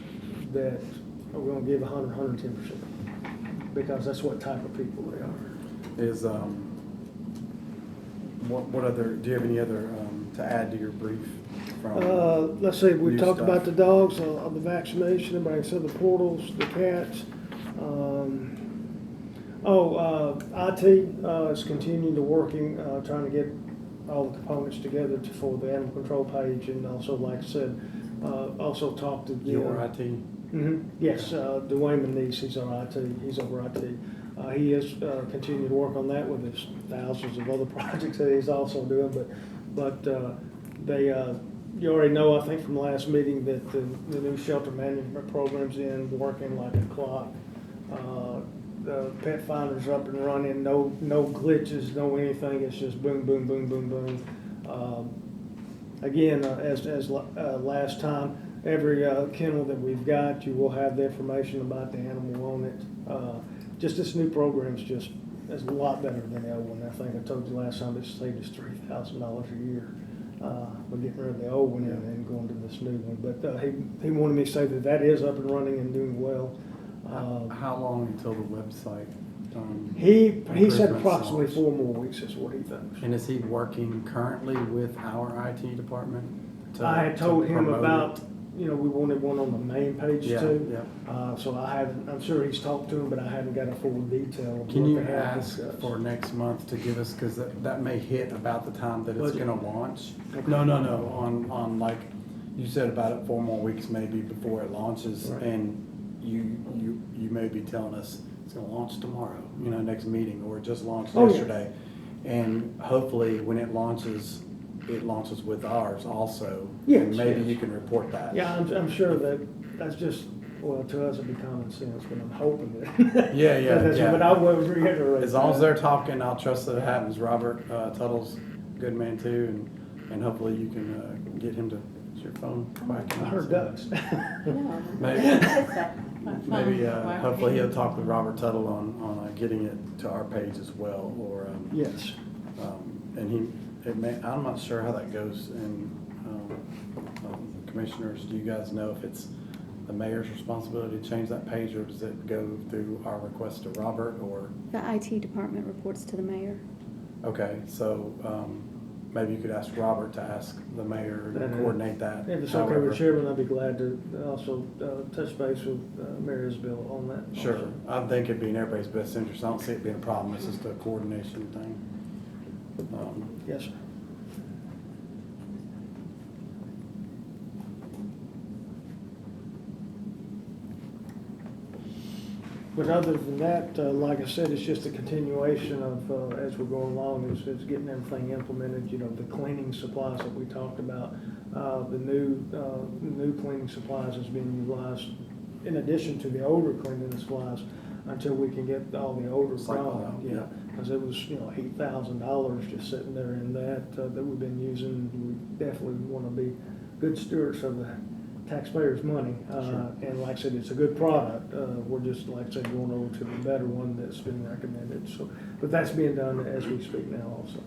that are gonna give 110%, because that's what type of people they are. Is, what other, do you have any other, to add to your brief from? Let's see, we new talked stuff? about the dogs, the vaccination, everybody said the portals, the cats. IT is continuing to working, trying to get all the components together for the animal control page, and also, like I said, also talked to the. Your IT? Yes, Dwayne Manise, he's our IT, he's over IT. He has continued to work on that with his thousands of other projects that he's also doing, but they, you already know, I think from the last meeting, that the new shelter management program's in, working like a clock. The pet finder's up and running, no glitches, no anything, it's just boom, boom, boom, boom, boom. Again, as last time, every kennel that we've got, you will have the information about the animal on it. Just this new program's just is a lot better than the old one. I think I told you last time it saved us $3,000 a year. We're getting rid of the old one and going to this new one. But he wanted me to say that is up and running and doing well. How long until the website? He said improvements approximately launch? 4 more weeks is what he thinks. And is he working currently with our IT department? I had told him promote about, it? we wanted one on the main page Yeah, too. yeah. So I haven't, I'm sure he's talked to him, but I haven't got a full detail of Can what you they have ask discussed. for next month to give us, because that may hit about the time that it's Budget. gonna launch? Okay. No, on like, you said about it 4 more weeks maybe before it launches, Right. and you may be telling us it's gonna launch tomorrow, next meeting, or it just launched Oh, yeah. yesterday. And hopefully, when it launches with ours also. Yes, And maybe yes. you can report that. Yeah, I'm sure that's just, well, to us it'd be common sense, but I'm hoping that. Yeah, yeah, that's- yeah. But I will reiterate. As long as that. they're talking, I'll trust that it happens. Robert Tuttle's a good man too, and hopefully you can get him to, is your phone quacking? I heard ducks. Maybe hopefully he'll talk with Robert Tuttle on getting it to our page as well, or, Yes. and I'm not sure how that goes, and commissioners, do you guys know if it's the mayor's responsibility to change that page, or does it go through our request to Robert, or? The IT department reports to the mayor. Okay, so maybe you could ask Robert to ask the mayor to coordinate that. If it's okay however. with Chairman, I'd be glad to also touch base with Mayor Isabel on that. Sure, also. I think it'd be in everybody's best interest. I don't see it being a problem. It's just a coordination thing. Yes, sir. But other than that, like I said, it's just a continuation of, as we're going along, it's getting everything implemented, the cleaning supplies that we talked about. The new cleaning supplies is being utilized in addition to the older cleaning supplies until we can get all the older Cycle product. out, Yeah, yeah. because it was, $8,000 just sitting there in that we've been using. We definitely want to be good stewards of the taxpayers' money. Sure. And like I said, it's a good product. We're just, like I said, going over to the better one that's been recommended. So, but that's being done as we speak now also.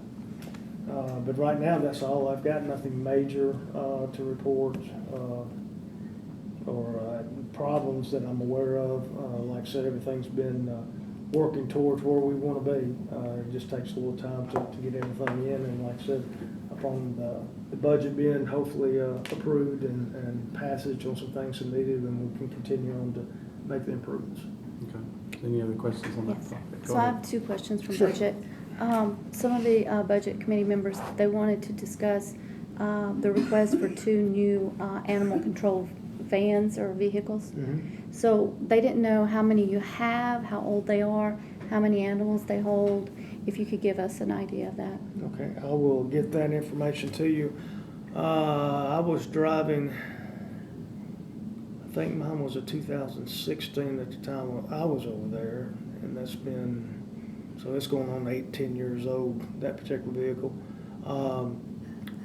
But right now, that's all I've got. Nothing major to report or problems that I'm aware of. Like I said, everything's been working towards where we want to be. It just takes a little time to get everything in. And like I said, upon the budget being hopefully approved and passage on some things that needed, then we can continue on to make the improvements. Okay. Any other questions on that Yes. topic? Go So I ahead. have 2 questions from Sure. budget. Some of the budget committee members, they wanted to discuss the request for 2 new animal control vans or vehicles. So they didn't know how many you have, how old they are, how many animals they hold, if you could give us an idea of that. Okay, I will get that information to you. I was driving, I think mine was a 2016 at the time I was over there, and that's been, so it's going on 8-10 years old, that particular vehicle.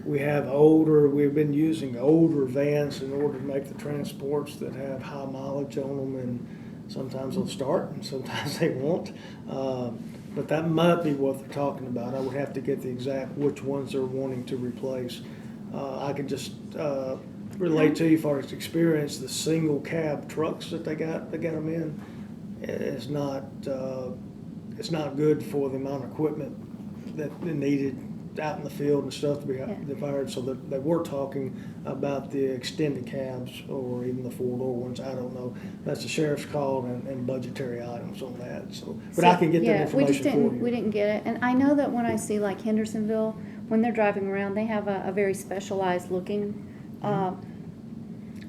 We've been using older vans in order to make the transports that have high mileage on them, and sometimes they'll start and sometimes they won't. But that might be what they're talking about. I would have to get the exact which ones they're wanting to replace. I can just relate to you as far as experience, the single cab trucks that they got them in. It's not good for the amount of equipment that they needed out in the field and stuff to be fired. So they were talking about the extended cabs or even the 4-door ones. I don't know. That's the sheriff's call and budgetary items on that. So, but I can get that information for you. We didn't get it. And I know that when I see like Hendersonville, when they're driving around, they have a very specialized looking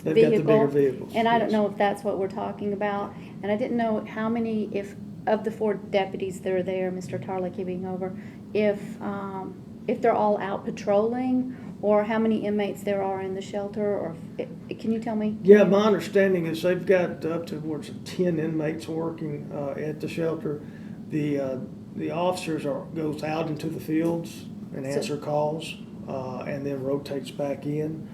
They've vehicle. got the bigger vehicles. And I don't yes. know if that's what we're talking about. And I didn't know how many, if of the 4 deputies that are there, Mr. Tarlecki being over, if they're all out patrolling, or how many inmates there are in the shelter, or can you tell me? Yeah, my understanding is they've got up to 10 inmates working at the shelter. The officers goes out into the fields and answer calls, and then rotates back in.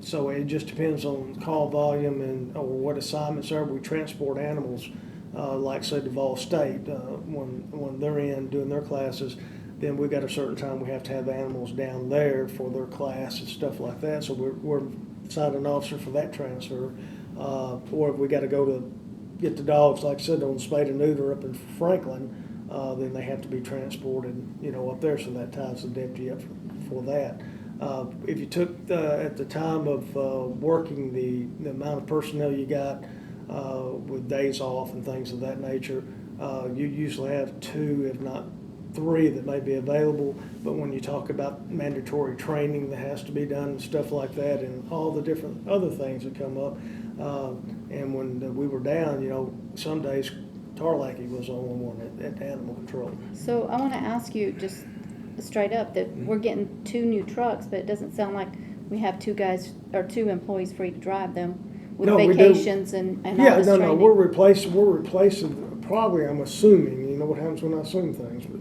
So it just depends on call volume or what assignments are. We transport animals, like say Duval State, when they're in doing their classes. Then we got a certain time we have to have animals down there for their class and stuff like that. So we're assigned an officer for that transfer. Or if we got to go to get the dogs, like I said, on spay and neuter up in Franklin, then they have to be transported, up there. So that ties the deputy up for that. If you took at the time of working the amount of personnel you got with days off and things of that nature, you usually have 2, if not 3 that may be available. But when you talk about mandatory training that has to be done and stuff like that, and all the different other things that come up, and when we were down, some days Tarlecki was the only one at animal control. So I want to ask you just straight up that we're getting 2 new trucks, but it doesn't sound like we have 2 guys or 2 employees free to drive them with vacations and all this training. No, we're replacing, probably, I'm assuming, you know what happens when I assume things, but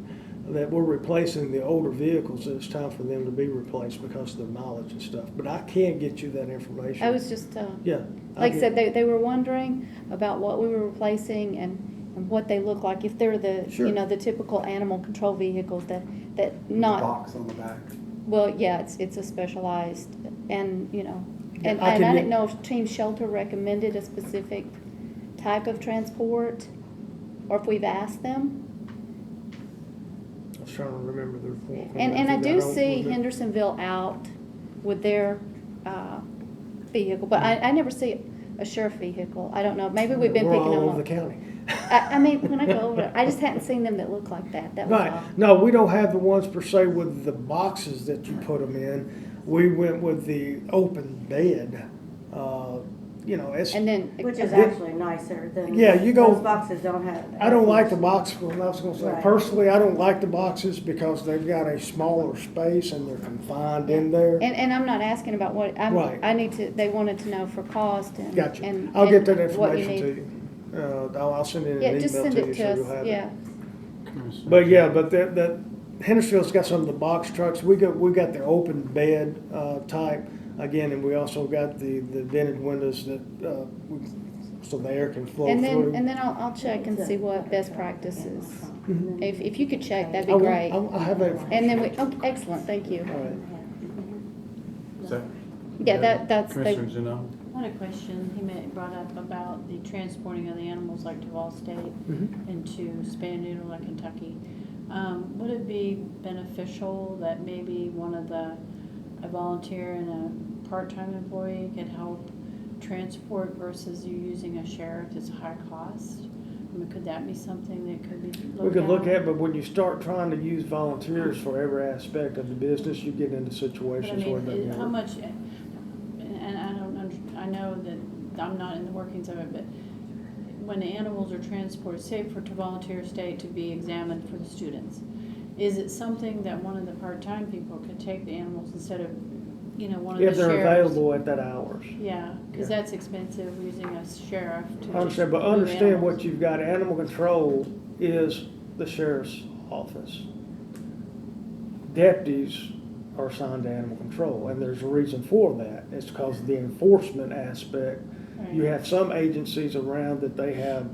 that we're replacing the older vehicles, and it's time for them to be replaced because of their mileage and stuff. But I can't get you that information. I was just, Yeah. like I said, they were wondering about what we were replacing and what they look like, if they're the, Sure. the typical animal control vehicles that The not, box on the back. well, yeah, it's a specialized, and, and I I can didn't get- know if Team Shelter recommended a specific type of transport, or if we've asked them. I was trying to remember the report. And I do see remember. Hendersonville out with their vehicle, but I never see a sheriff vehicle. I don't know, maybe we've been We're picking all them over the up. county. I mean, when I go over, I just hadn't seen them that look like that. That was all. Right. No, we don't have the ones per se with the boxes that you put them in. We went with the open bed. It's. And then. Which is actually nicer than. Yeah, you go- Those boxes don't have. I don't like the box. Well, I was going to say Right. personally, I don't like the boxes because they've got a smaller space and they're confined in there. And I'm not asking about what, Right. I need to, they wanted to know for cost and. Gotcha. and- I'll get that and what you information to need. you. I'll send it in Yeah, an just email send to it you to so you'll us, have it. yeah. But yeah, but that Hendersonville's got some of the box trucks. We got the open bed type again, and we also got the vented windows that so the air can flow And through. then I'll check and see what best practice is. Mhm. If you could check, that'd I be will. great. I have that information. And then oh, excellent, thank you. All right. So, Yeah, that's, Commissioners, I had a question he brought up about the transporting of the animals like Duval State Mhm. into Spanish like Kentucky. Would it be beneficial that maybe a volunteer and a part-time employee could help transport versus you using a sheriff? It's a high cost. I mean, could that be something that could be looked at? We could look at, but when you start trying to use volunteers for every aspect of the business, you get into But I situations where it mean, doesn't how work. much, and I know that I'm not in the workings of it, but when the animals are transported, say to volunteer state to be examined for the students, is it something that one of the part-time people could take the animals instead of, one of the If sheriffs? they're available at that hours. Yeah, because Yeah. that's expensive, using a sheriff to just Understand, but move understand animals. what you've got. Animal control is the sheriff's office. Deputies are assigned to animal control, and there's a reason for that. It's because of the enforcement aspect. You Right. have some agencies around that they have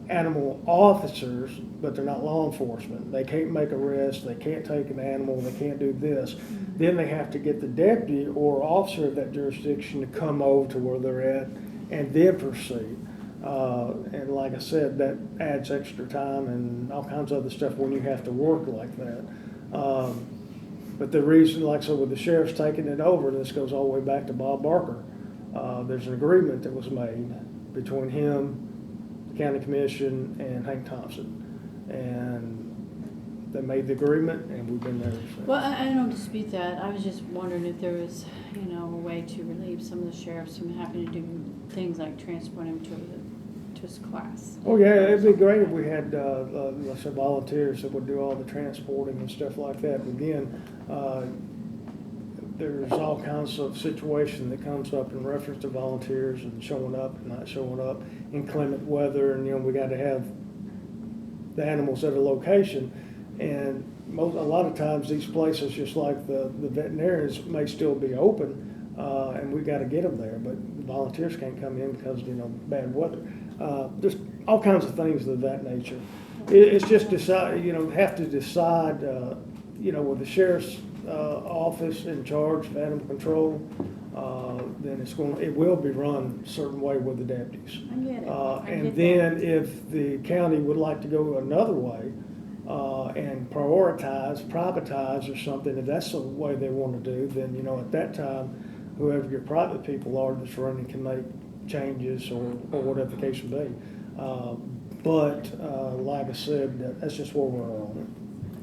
animal officers, but they're not law enforcement. They can't make arrests, they can't take an animal, they can't do this. Then they have to get the deputy or officer of that jurisdiction to come over to where they're at and then proceed. And like I said, that adds extra time and all kinds of other stuff when you have to work like that. But the reason, like I said, with the sheriff's taking it over, this goes all the way back to Bob Barker. There's an agreement that was made between him, the county commission, and Hank Thompson. And they made the agreement, and we've been there ever since. Well, I don't dispute that. I was just wondering if there was, a way to relieve some of the sheriffs from having to do things like transport him to his class. Oh, yeah, it'd be great if we had, let's say, volunteers that would do all the transporting and stuff like that. But again, there's all kinds of situation that comes up in reference to volunteers and showing up and not showing up, inclement weather, and, we gotta have the animals at a location. And a lot of times, these places, just like the veterinarians, may still be open, and we gotta get them there, but the volunteers can't come in because, bad weather. Just all kinds of things of that nature. It's just decide, have to decide, with the sheriff's office in charge of animal control, then it will be run a certain way with the deputies. I get it. I And get then that. if the county would like to go another way, and privatize or something, if that's the way they want to do, then, at that time, whoever your private people are that's running can make changes or whatever the case may be. But like I said, that's just where we're on.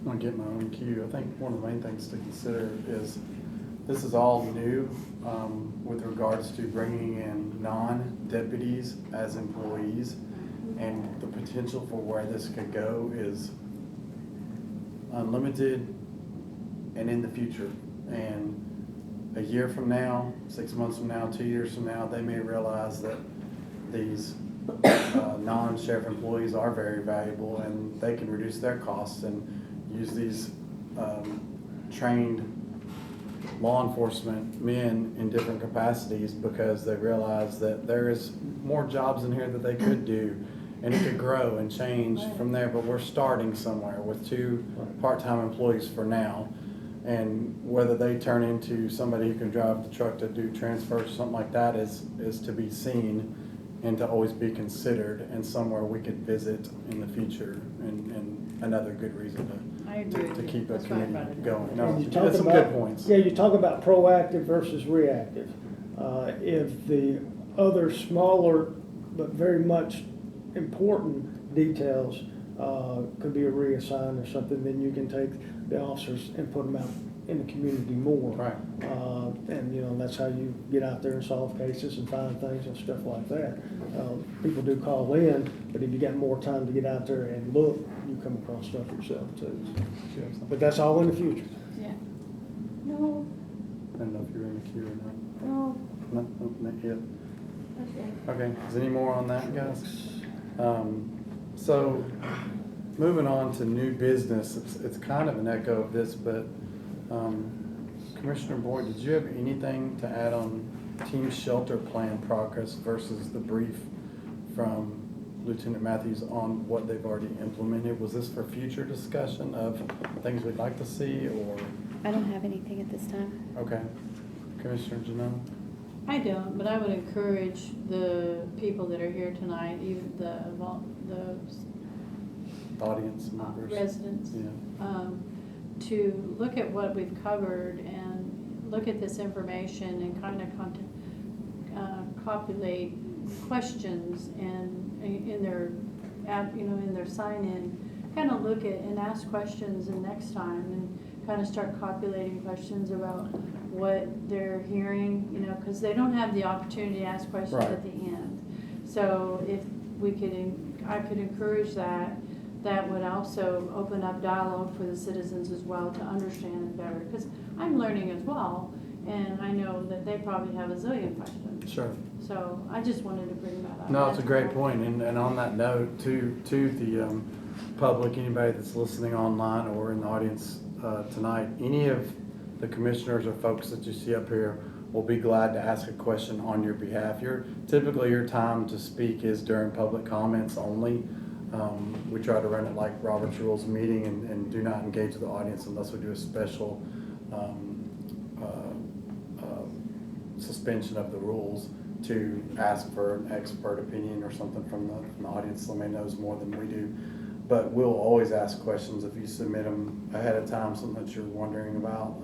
I'm gonna get my own cue. I think one of the main things to consider is this is all new with regards to bringing in non-deputies as employees, and the potential for where this could go is unlimited and in the future. And a year from now, 6 months from now, 2 years from now, they may realize that these non-sheriff employees are very valuable, and they can reduce their costs and use these trained law enforcement men in different capacities, because they realize that there is more jobs in here that they could do, and it could grow and change from there. But we're starting somewhere with 2 part-time employees for now, and whether they turn into somebody who can drive the truck to do transfers or something like that is to be seen and to always be considered, and somewhere we could visit in the future, and another good reason I agree to with you. keep a That's why I committee brought it up. going. No, And you you talk had some about- good points. Yeah, you talk about proactive versus reactive. If the other smaller but very much important details could be reassigned or something, then you can take the officers and put them out in the community more. Right. And that's how you get out there and solve cases and find things and stuff like that. People do call in, but if you got more time to get out there and look, you come across stuff yourself too. But that's all in the future. Yeah. No, I don't know if you're in the queue or no, not. No, not yet. okay. Okay, is any more on that, guys? So, moving on to new business, it's kind of an echo of this, but Commissioner Boyd, did you have anything to add on team shelter plan progress versus the brief from Lieutenant Matthews on what they've already implemented? Was this for future discussion of things we'd like to see, or? I don't have anything at this time. Okay. Commissioner Janelle? I don't, but I would encourage the people that are here tonight, even the Audience members? residents, Yeah. to look at what we've covered and look at this information and kind of populate questions and in their in their sign-in, kind of look at and ask questions the next time and kind of start populating questions about what they're hearing, because they don't have the opportunity to ask questions Right. at the end. So if I could encourage that, that would also open up dialogue for the citizens as well to understand it better. Because I'm learning as well, and I know that they probably have a zillion questions. Sure. So I just wanted to bring that up. No, it's a great point. And on that note, to the public, anybody that's listening online or in the audience tonight, any of the commissioners or folks that you see up here will be glad to ask a question on your behalf. Typically your time to speak is during public comments only. We try to run it like Robert's Rules of Meeting and do not engage the audience unless we do a special suspension of the rules to ask for an expert opinion or something from the audience. Somebody knows more than we do. But we'll always ask questions if you submit them ahead of time, something that you're wondering about.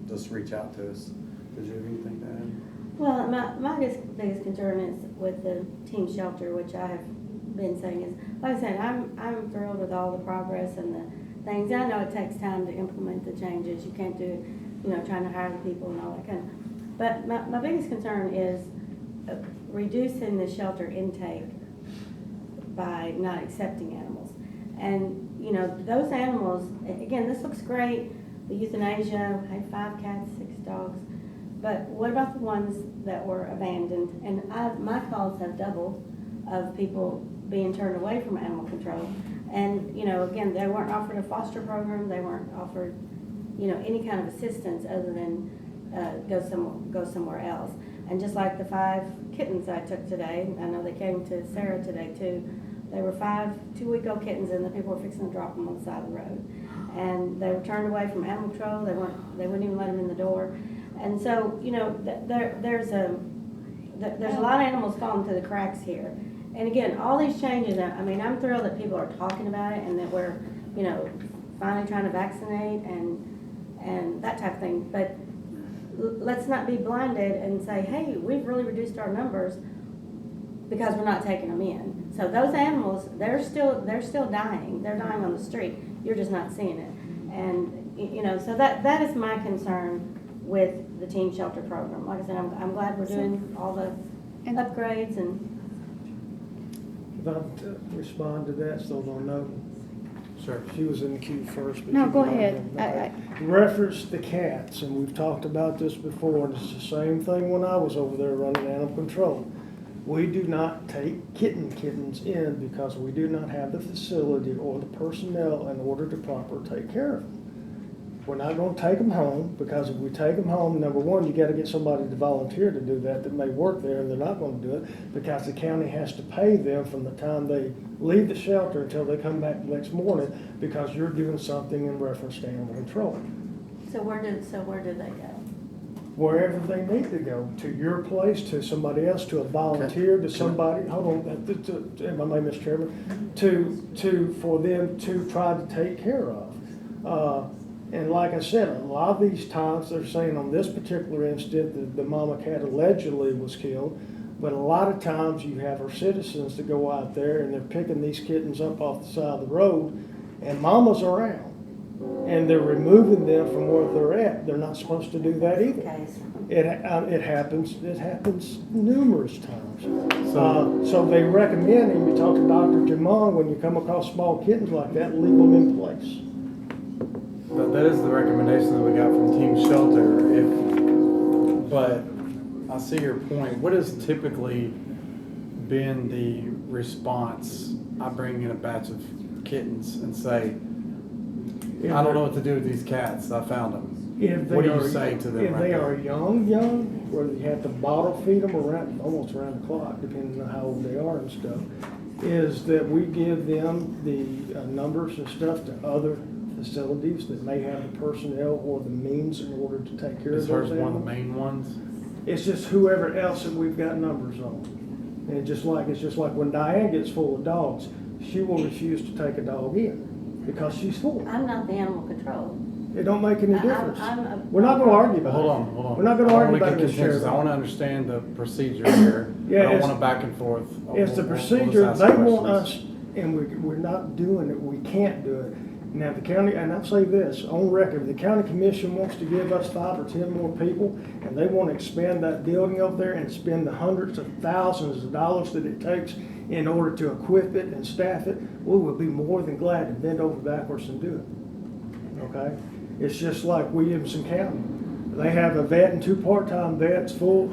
Just reach out to us. Did you have anything to add? Well, my biggest concern is with the team shelter, which I have been saying is, like I said, I'm thrilled with all the progress and the things. I know it takes time to implement the changes. You can't do, trying to hire the people and all that kind of. But my biggest concern is reducing the shelter intake by not accepting animals. And, those animals, again, this looks great, the euthanasia, I had 5 cats, 6 dogs, but what about the ones that were abandoned? And my calls have doubled of people being turned away from animal control. And, again, they weren't offered a foster program, they weren't offered, any kind of assistance other than go somewhere else. And just like the 5 kittens I took today, I know they came to Sarah today too. They were 5 2-week-old kittens, and the people were fixing to drop them on the side of the road. And they were turned away from animal control. They wouldn't even let them in the door. And so, there's a lot of animals falling through the cracks here. And again, all these changes. I'm thrilled that people are talking about it, and that we're, finally trying to vaccinate and that type of thing. But let's not be blinded and say, hey, we've really reduced our numbers because we're not taking them in. So those animals, they're still dying. They're dying on the street. You're just not seeing it. And so that is my concern with the teen shelter program. Like I said, I'm glad we're doing all the upgrades and. If I respond to that, so they'll know. Sure. She was in the queue first. But No, you go can ahead. let her know. Reference the cats, and we've talked about this before, and it's the same thing when I was over there running animal control. We do not take kittens in because we do not have the facility or the personnel in order to properly take care of them. We're not going to take them home, because if we take them home, number one, you got to get somebody to volunteer to do that may work there, and they're not going to do it because the county has to pay them from the time they leave the shelter until they come back the next morning, because you're doing something in reference to animal control. So where do they go? Wherever they need to go, to your place, to somebody else, to a volunteer, to somebody, hold on, if I may, Mr. Chairman, for them to try to take care of. And like I said, a lot of these times they're saying on this particular incident that the mama cat allegedly was killed, but a lot of times you have our citizens that go out there and they're picking these kittens up off the side of the road, and mamas are out. And they're removing them from where they're at. They're not supposed to do that either. It happens numerous times. So they recommend, and you talk to Dr. Jamon, when you come across small kittens like that, leave them in place. That is the recommendation that we got from Team Shelter. But I see your point. What has typically been the response? I bring in a batch of kittens and say, I don't know what to do with these cats. I found them. What do you say to them? If they are young, where you have to bottle feed them almost around the clock, depending on how old they are and stuff, is that we give them the numbers and stuff to other facilities that may have the personnel or the means in order to take care of those animals. Is hers one of the main ones? It's just whoever else that we've got numbers on. And it's just like when Diane gets full of dogs, she will refuse to take a dog in because she's full. I'm not the animal control. It don't make any difference. I'm We're not going to argue about it. Hold on. We're not going to argue about it, Mr. I Chairman. want to understand the procedure here. Yeah, I don't want to back and forth. It's the We'll procedure. just They ask want questions. us, and we're not doing it, we can't do it. Now, the county, and I'll say this, on record, the county commission wants to give us 5 or 10 more people, and they want to expand that building over there and spend the hundreds of thousands of dollars that it takes in order to equip it and staff it. We will be more than glad to bend over backwards and do it, okay? It's just like Williamson County. They have a vet and 2 part-time vets, full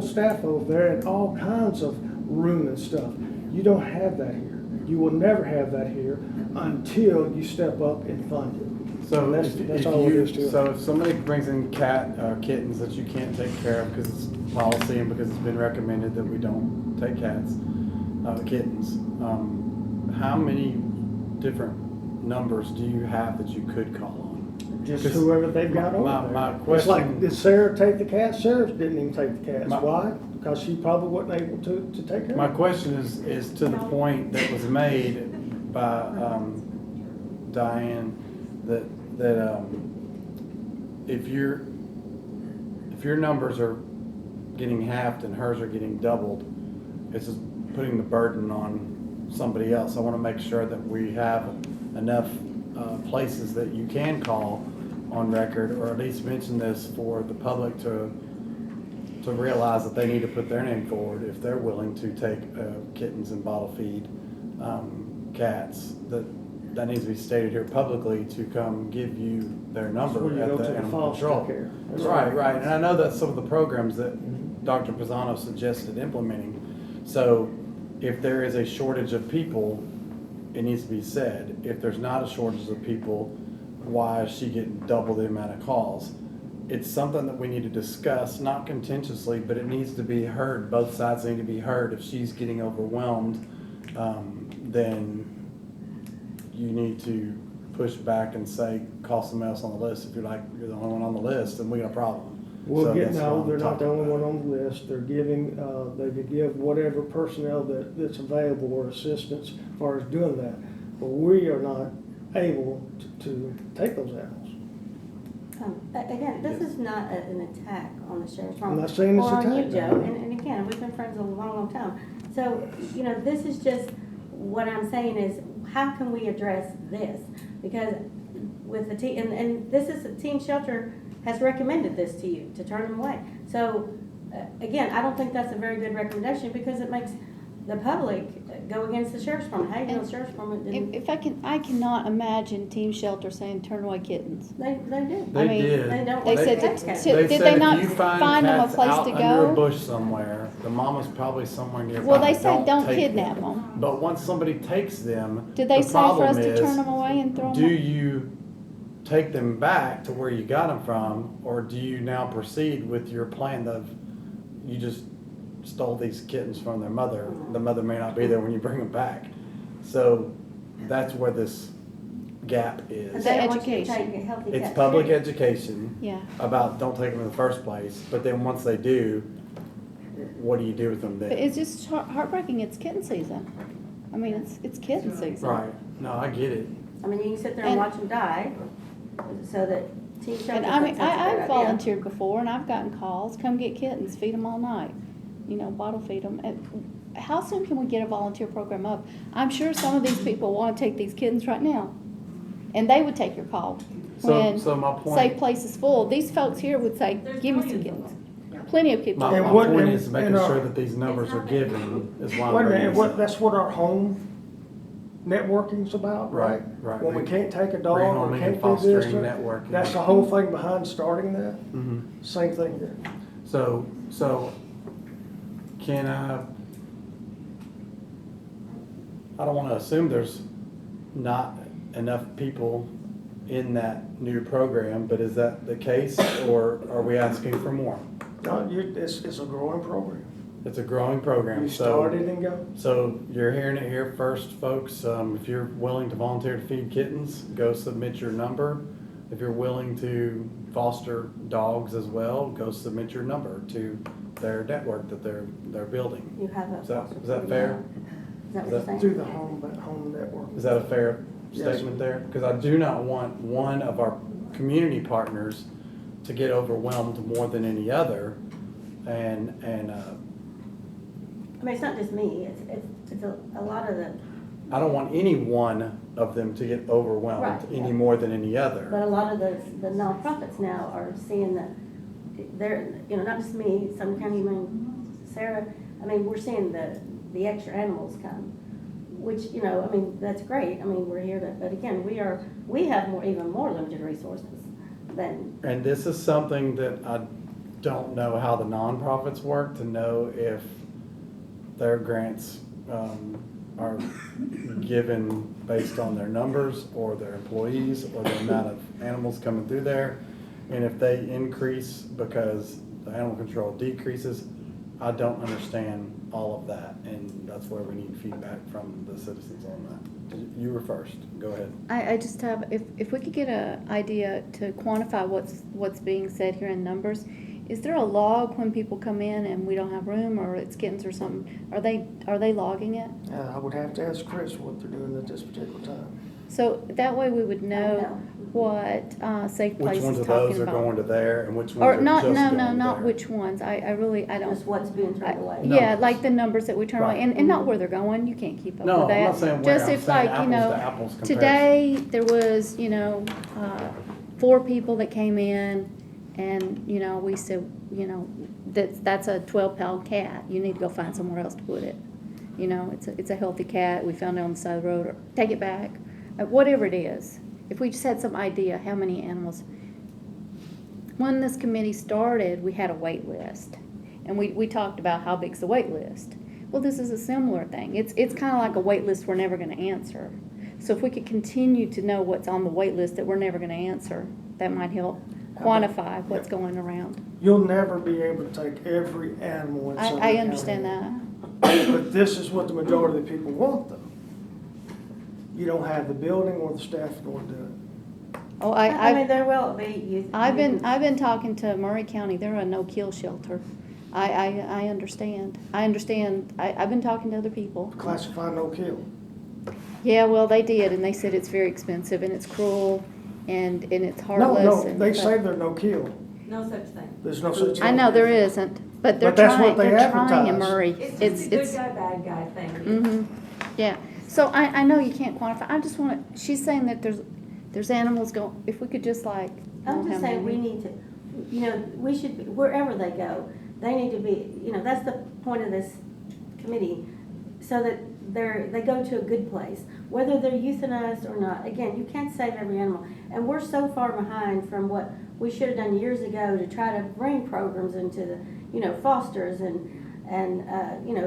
staff over there, and all kinds of room and stuff. You don't have that here. You will never have that here until you step up and fund it. So That's all it is to it. So if somebody brings in kittens that you can't take care of because it's policy and because it's been recommended that we don't take kittens, how many different numbers do you have that you could call on? Just 'Cause whoever they've got over there. my It's question- like, did Sarah take the cats? Sarah didn't even take the cats. My- Why? Because she probably wasn't able to take care My of them. question is to the point that was made by Diane, that if your numbers are getting halved and hers are getting doubled, it's just putting the burden on somebody else. I want to make sure that we have enough places that you can call on record, or at least mention this for the public to realize that they need to put their name forward if they're willing to take kittens and bottle feed cats. That needs to be stated here publicly to come give you their number That's where you at go the to the animal foster control. care. That's Right. And I know that's some of the programs that Dr. Pisano suggested implementing. So if there is a shortage of people, it needs to be said. If there's not a shortage of people, why is she getting double the amount of calls? It's something that we need to discuss, not contentiously, but it needs to be heard. Both sides need to be heard. If she's getting overwhelmed, then you need to push back and say, call somebody else on the list. If you're the only one on the list, then we got a problem. Well, So that's no, what they're I'm not the talking only one about. on the list. They're giving, they could give whatever personnel that's available or assistance as far as doing that. But we are not able to take those animals. Again, this is not an attack on the sheriff's I'm department. not saying it's Or on you, attack. Joe, and again, we've been friends a long time. So, this is just, what I'm saying is, how can we address this? Because with the team, and this is, Team Shelter has recommended this to you, to turn them away. So, again, I don't think that's a very good recommendation because it makes the public go against the sheriff's department. Hey, the sheriff's department didn't, If I cannot imagine Team Shelter saying turn away kittens. they do. They I mean, did. They don't They want said to take to- cats. to- They did said they if not you find them a cats place out to under a go? bush somewhere, the mama's probably somewhere nearby. Well, they said don't take kidnap them. But once somebody takes them, Did they the say for us problem to is, turn them away and throw them? do you take them back to where you got them from, or do you now proceed with your plan of, you just stole these kittens from their mother, the mother may not be there when you bring them back. So that's where this gap is. The They don't want you to education. take a healthy It's cat. public education Yeah. about don't take them in the first place, but then once they do, what do you do with them then? But it's just heartbreaking. It's kitten season. I mean, it's kitten season. Right, no, I get it. I mean, you can sit there and And- watch them die, so that Team Shelter And I mean, thinks that's a good I've idea. volunteered before, and I've gotten calls. Come get kittens, feed them all night. Bottle feed them. And how soon can we get a volunteer program up? I'm sure some of these people want to take these kittens right now, and they would take your call when So my point. say place is full. These folks here would say, "Give me some kittens." Plenty of people. My And what- point and- is making and our- sure that these numbers are given is why I'm Wait a bringing minute, this up. that's what our home networking's about, right? Right. When we can't take a dog or Rehoming and can't do this, fostering networking. that's the whole thing behind starting that. Mhm. Same thing here. So can I don't want to assume there's not enough people in that new program, but is that the case, or are we asking for more? No, it's a growing program. It's a growing program, You so. start it and go. So you're hearing it here first, folks. If you're willing to volunteer to feed kittens, go submit your number. If you're willing to foster dogs as well, go submit your number to their network that they're building. You have a. Is that fair? Is that what Is you're that saying? Through the home network. Is that a fair Yes. statement there? Because I do not want one of our community partners to get overwhelmed more than any other. I mean, it's not just me, it's a lot of the I don't want any one of them to get overwhelmed Right, any yeah. more than any But other. a lot of the nonprofits now are seeing that they're, not just me, Sumner County, Sarah, we're seeing the extra animals come, which, that's great. We're here to, but again, we have even more limited resources than. And this is something that I don't know how the nonprofits work to know if their grants are given based on their numbers or their employees or the amount of animals coming through there. And if they increase because the animal control decreases, I don't understand all of that. And that's where we need feedback from the citizens on that. You were first. Go ahead. I just have, if we could get an idea to quantify what's being said here in numbers, is there a log when people come in and we don't have room or it's kittens or something? Are they logging it? I would have to ask Chris what they're doing at this particular time. So that way we would know what Safe Place Which ones is of those talking are going about. to there and which ones Or are not, just no, going no, not there? which ones. I really, I don't. Just what's being turned away. Yeah, Numbers. like the numbers that we turn away, Right. and not where they're going, you can't keep up No, with that. I'm not saying where, Just I'm if saying like, apples to apples comparison. today, there was, 4 people that came in, and, we said, that's a 12-pound cat, you need to go find somewhere else to put it. It's a healthy cat, we found it on the side of the road, or take it back, whatever it is. If we just had some idea how many animals. When this committee started, we had a wait list, and we talked about how big's the wait list. Well, this is a similar thing. It's kind of like a wait list we're never going to answer. So if we could continue to know what's on the wait list that we're never going to answer, that might help quantify what's going around. You'll never be able to take every animal in Sumner I County. understand that. But this is what the majority of the people want, though. You don't have the building or the staff to go and do it. Oh, There will be youth. I've been talking to Murray County. They're a no-kill shelter. I understand. I've been talking to other people. Classify no kill. Yeah, well, they did, and they said it's very expensive and it's cruel and it's No, heartless. no, they say they're no kill. No such thing. There's no such thing. I know there isn't, but they're But that's trying. what they They're trying in advertise. Murray. It's just a good guy, bad guy thing. Yeah. So I know you can't quantify. I just want to. She's saying that there's animals going. If we could just like. I'm know just how saying we many. need to, we should, be wherever they go, they need to be, that's the point of this committee, so that they go to a good place, whether they're euthanized or not. Again, you can't save every animal, and we're so far behind from what we should have done years ago to try to bring programs into the, fosters and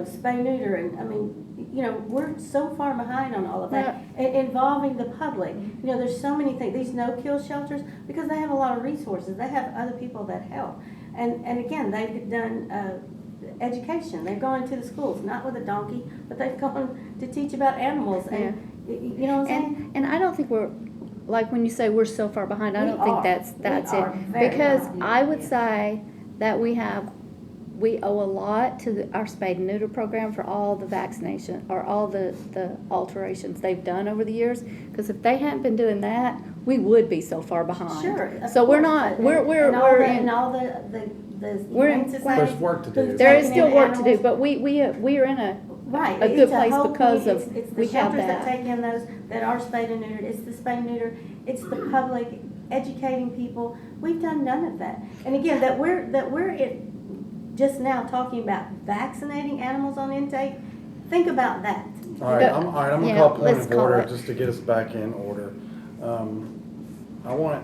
spay neuter, and we're so far behind on all of that, involving the public. There's so many things, these no-kill shelters, because they have a lot of resources, they have other people that help. And again, they've done education, they've gone into the schools, not with a donkey, but they've gone to teach about animals, and, you know what I'm saying? And I don't think we're, like when you say we're so far behind, I We don't think are. that's We it. are very Because behind. I would say that we owe a lot to our spay and neuter program for all the vaccination, or all the alterations they've done over the years. Because if they hadn't been doing that, we would be so far behind. Sure. of So we're course, not, but- we're and all we're the- in. And all the We're in- Humane Society. There's work to do. who's There is taking still in work to do, animals. but we are in a Right. a good it's place whole because community. of It's the we have shelters that that. take in those that are spayed and neutered. It's the spay and neuter. It's the public educating people. We've done none of that. And again, that we're just now talking about vaccinating animals on intake. Think about that. All right, I'm gonna Yeah, call point let's of call order it. just to get us back in order. I want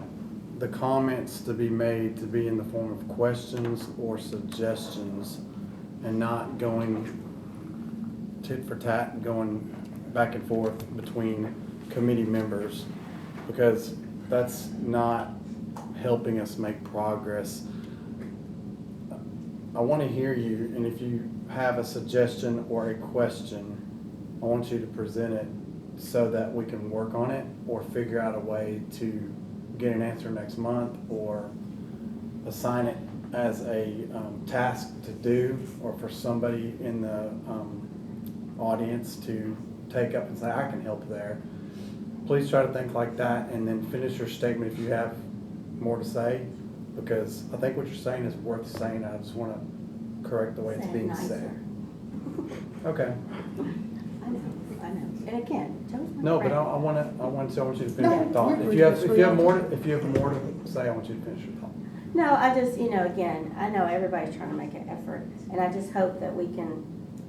the comments to be made to be in the form of questions or suggestions and not going tit for tat and going back and forth between committee members, because that's not helping us make progress. I want to hear you, and if you have a suggestion or a question, I want you to present it so that we can work on it or figure out a way to get an answer next month, or assign it as a task to do, or for somebody in the audience to take up and say, I can help there. Please try to think like that, and then finish your statement if you have more to say, because I think what you're saying is worth saying. I just want to correct the way it's Say it being nicer. said. Okay. I know. and again, Joe's my No, but friend. I want you to finish No, your thought. we're- If you have, we're- if you have more, if you have more to say, I want you to finish your thought. No, I just, again, I know everybody's trying to make an effort, and I just hope that we can,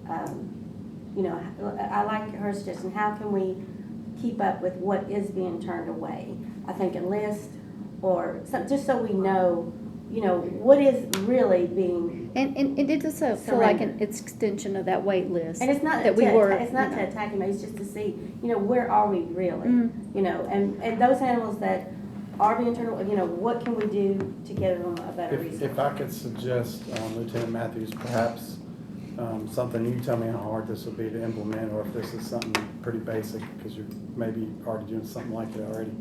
I like her suggestion, how can we keep up with what is being turned away? I think a list, or some, just so we know, what is really being, And it does feel like an Surrender. extension of that wait list. and it's not that we were. it's not to attack him, it's just to see, where are we really? Mhm. And those animals that are being turned away, what can we do to give them a better resource? If I could suggest, Lieutenant Matthews, perhaps something, you tell me how hard this would be to implement, or if this is something pretty basic, because you're maybe already doing something like it already.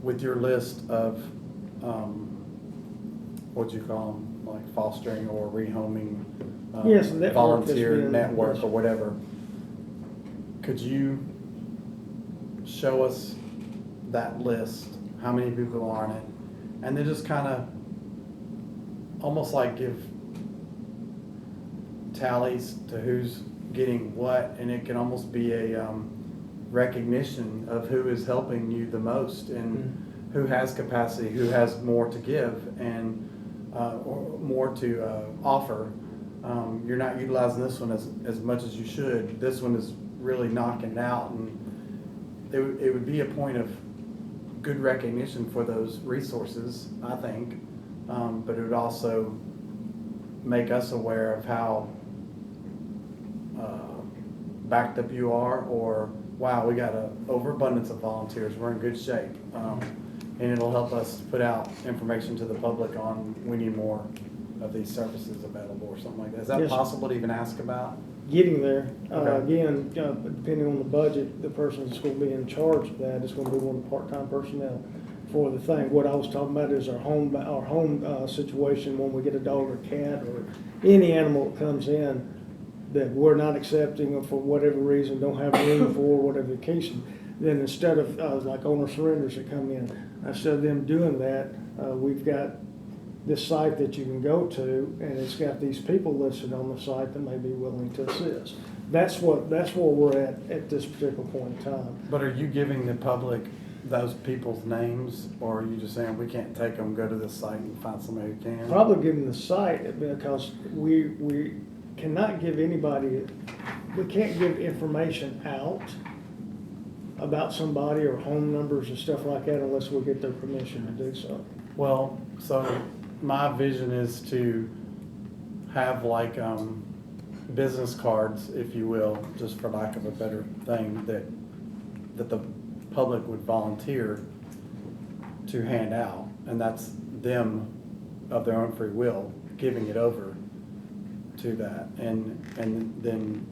With your list of, what'd you call them, like fostering or rehoming, Yes, network volunteer has been- network yes. or whatever, could you show us that list, how many people are in it, and then just kind of almost like give tallies to who's getting what, and it can almost be a recognition of who is helping you the most and who has capacity, who has more to give and or more to offer. You're not utilizing this one as much as you should. This one is really knocking it out, and it would be a point of good recognition for those resources, I think, but it would also make us aware of how backed up you are, or wow, we got an overabundance of volunteers, we're in good shape. And it'll help us put out information to the public on we need more of these services available or something like that. Is that Yes. possible to even ask about? Getting there, Okay. again, depending on the budget, the person that's gonna be in charge of that is gonna be one of the part-time personnel for the thing. What I was talking about is our home situation, when we get a dog or cat or any animal that comes in that we're not accepting or for whatever reason don't have room for, whatever the case, then instead of, like owner surrenders that come in, instead of them doing that, we've got this site that you can go to, and it's got these people listed on the site that may be willing to assist. That's where we're at this particular point in time. But are you giving the public those people's names, or are you just saying we can't take them, go to this site and find somebody who can? Probably given the site, because we cannot give anybody, we can't give information out about somebody or home numbers and stuff like that unless we get their permission to do so. Well, so my vision is to have like business cards, if you will, just for lack of a better thing, that the public would volunteer to hand out, and that's them of their own free will giving it over to that, and then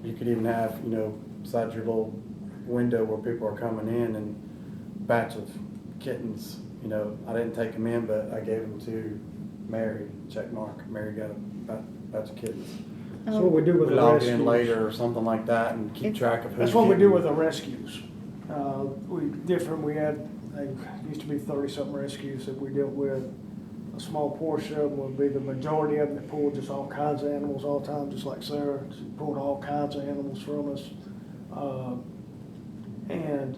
you could even have, beside your little window where people are coming in, and batch of kittens. I didn't take them in, but I gave them to Mary, check mark. Mary got a batch of kittens. That's what we do with We the log rescues. in later or something like that and keep It's- track of who's That's what we do getting- with the rescues. We had, used to be 30-something rescues that we dealt with. A small portion of them would be the majority of them that pulled just all kinds of animals all the time, just like Sarah. She pulled all kinds of animals from us. And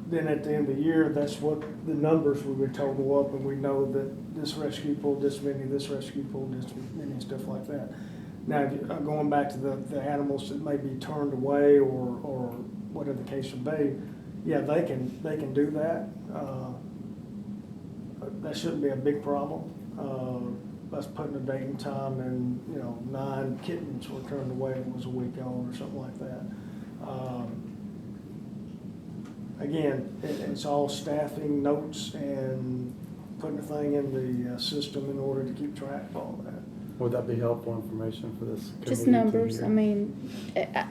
then at the end of the year, that's what the numbers we would total up, and we know that this rescue pulled this many, this rescue pulled this many, and stuff like that. Now, going back to the animals that may be turned away or whatever the case would be, yeah, they can do that. That shouldn't be a big problem. Us putting a date and time, and 9 kittens were turned away, it was a week old or something like that. Again, it's all staffing notes and putting the thing in the system in order to keep track of all that. Would that be helpful information for this committee? Just to numbers, hear? I mean,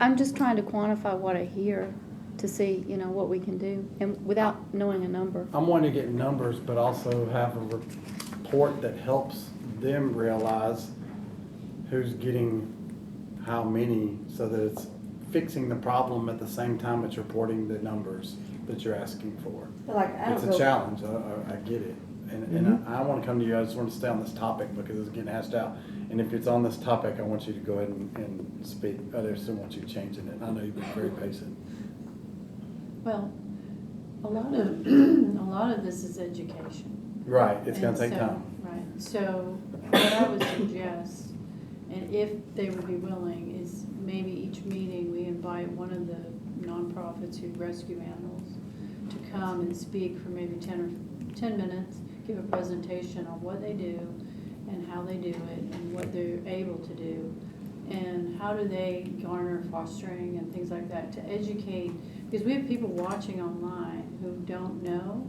I'm just trying to quantify what I hear to see, what we can do, and without knowing a number. I'm wanting to get numbers, but also have a report that helps them realize who's getting how many, so that it's fixing the problem at the same time it's reporting the numbers that you're asking for. But like, I It's don't a go, challenge, I get it. And I wanna come to you, I just wanna stay on this topic because it's getting hashed out. And if it's on this topic, I want you to go ahead and speak. I just don't want you changing it. I know you've been very patient. Well, a lot of this is education. Right, it's gonna And take so- time. Right, so what I would suggest, and if they would be willing, is maybe each meeting we invite one of the nonprofits who rescue animals to come and speak for maybe 10 minutes, give a presentation on what they do and how they do it and what they're able to do and how do they garner fostering and things like that to educate, because we have people watching online who don't know.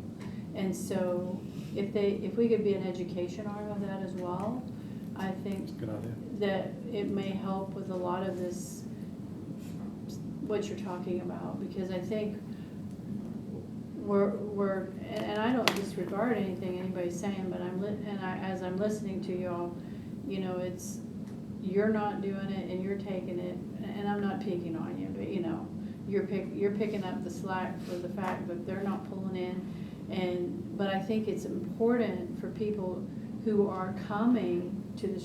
And so if we could be an education arm of that as well, I think Good idea. that it may help with a lot of this, what you're talking about, because I think and I don't disregard anything anybody's saying, but as I'm listening to y'all, you know, it's, you're not doing it and you're taking it, and I'm not picking on you, but you know, you're picking up the slack for the fact that they're not pulling in, but I think it's important for people who are coming to the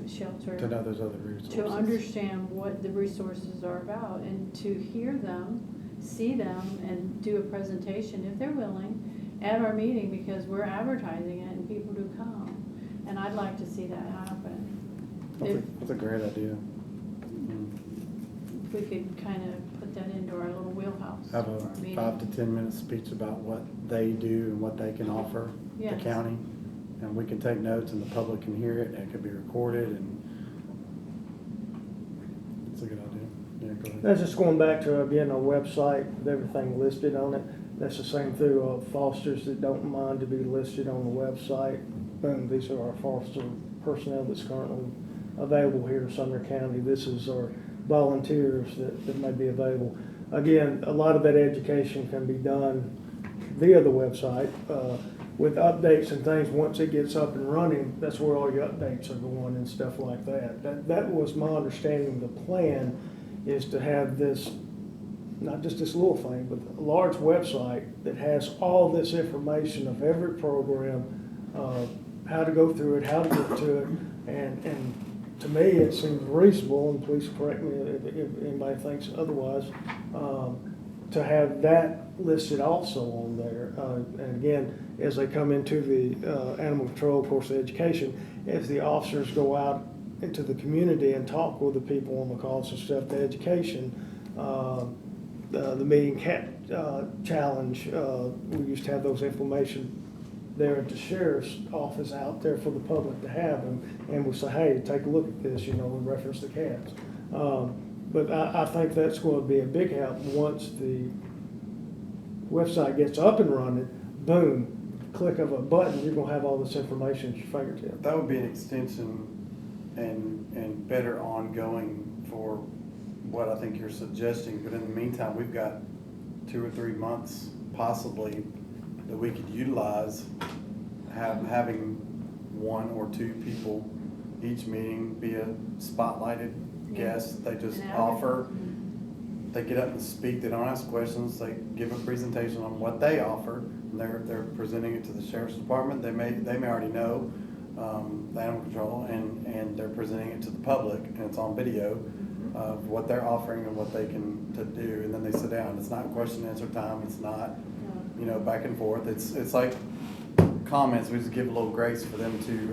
shelter To know there's other resources. to understand what the resources are about and to hear them, see them, and do a presentation if they're willing at our meeting, because we're advertising it and people do come. And I'd like to see that happen. That's a great idea. If we could kind of put that into our little wheelhouse. Have for a our meeting. 5 to 10 minute speech about what they do and what they can offer the Yes. county. And we can take notes and the public can hear it and it can be recorded, and it's a good idea. Yeah, go ahead. That's just going back to, again, a website with everything listed on it. That's the same through fosters that don't mind to be listed on the website. Boom, these are our foster personnel that's currently available here in Sumner County. This is our volunteers that may be available. Again, a lot of that education can be done via the website. With updates and things, once it gets up and running, that's where all your updates are going and stuff like that. That was my understanding. The plan is to have this, not just this little thing, but a large website that has all this information of every program, how to go through it, how to get to it, and to me, it seems reasonable, and please correct me if anybody thinks otherwise, to have that listed also on there. And again, as they come into the animal control course of education, as the officers go out into the community and talk with the people on the calls and stuff, the education, the meeting cat challenge, we used to have those information there at the sheriff's office out there for the public to have, and we say, hey, take a look at this, you know, we reference the cats. But I think that's going to be a big help once the website gets up and running. Boom, click of a button, you're going to have all this information at your fingertips. That would be an extension and better ongoing for what I think you're suggesting. But in the meantime, we've got 2 or 3 months possibly that we could utilize, having 1 or 2 people each meeting be a spotlighted guest. They just offer, they get up and speak, they don't ask questions, they give a presentation on what they offer, and they're presenting it to the sheriff's department. They may already know the animal control, and they're presenting it to the public, and it's on video of what they're offering and what they can to do, and then they sit down. It's not question and answer time, it's not, you know, back and forth. It's like comments, we just give a little grace for them to,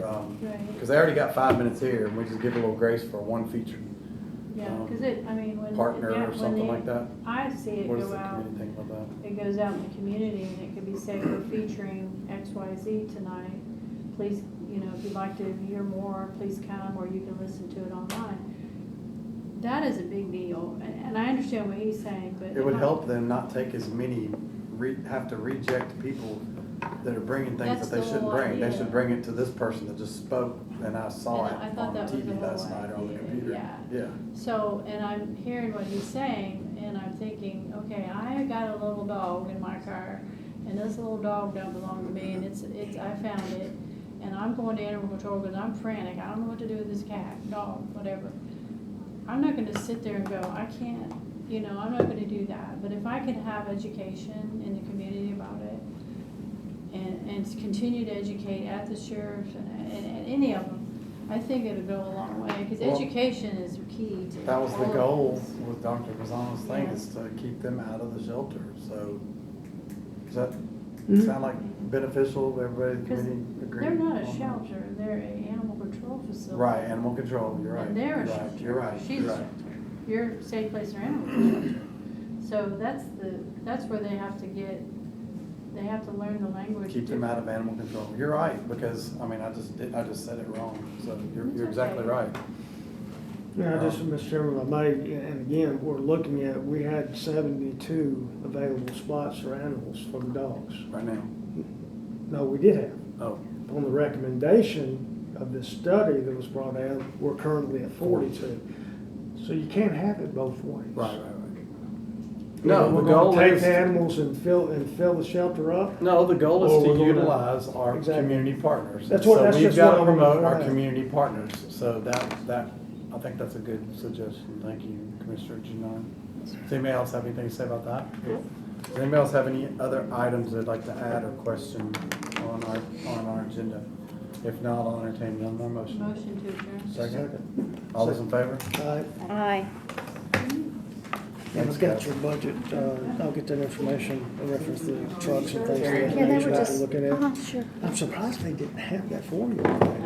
because they already got 5 minutes here, and we just give a little grace for one featured Yeah, because when. partner yeah, or when something they- like that. I see it What does go the out, community think about that? it goes out in the community, and it could be, say, we're featuring XYZ tonight. Please, you know, if you'd like to hear more, please come, or you can listen to it online. That is a big deal, and I understand what he's saying, but. It would help them not take as many, have to reject people that are bringing things That's that they the shouldn't whole bring. They idea. should bring it to this person that just spoke, and I saw it And I thought on that was the TV whole last night or on the idea, computer. yeah. Yeah. So, and I'm hearing what he's saying, and I'm thinking, okay, I got a little dog in my car, and this little dog don't belong to me, and I found it, and I'm going to animal control because I'm frantic, I don't know what to do with this cat, dog, whatever. I'm not gonna sit there and go, I can't, you know, I'm not gonna do that, but if I could have education in the community about it, and continue to educate at the sheriff and any of them, I think it'll go a long way, because Well, education is key to That was the all of goal this. with Dr. Bazano's thing, Yeah. is to keep them out of the shelter, so. Does that Mhm. sound like beneficial, everybody in the Because committee agree? they're not a on that? shelter, they're a animal control facility. Right, animal control, you're right. And they're a You're shelter. right, You're right, She's a you're right. shelter. Your safe place or animal shelter. So that's where they have to learn the language. Keep them out of animal control. You're right, because, I mean, I just said it wrong, so you're exactly okay. right. Yeah, just, Mr. Chairman, if I may, and again, we're looking at, we had 72 available spots for animals for the dogs. Right now. No, we did have. Oh, On the recommendation of this study that was brought out, we're currently at 42. So you can't have it both ways. right. Either No, we're the gonna goal take is, the animals and fill the shelter up. no, the goal Or is we're to gonna- utilize our Exactly. community partners. That's what- that's So we've just got what to I wanted to promote our flag. community partners, so I think that's a good suggestion. Thank you, Commissioner Janine. Does anybody else have anything to say about that? Does anybody else have any other items they'd like to add or question on our agenda? If not, I'll entertain one more motion. Motion to adjourn. Second? All those in favor? Aye. And I've got your budget, I'll get that information, in reference to the trucks and things. Yeah, they were that just, looking at. sure. I'm surprised they didn't have that formula.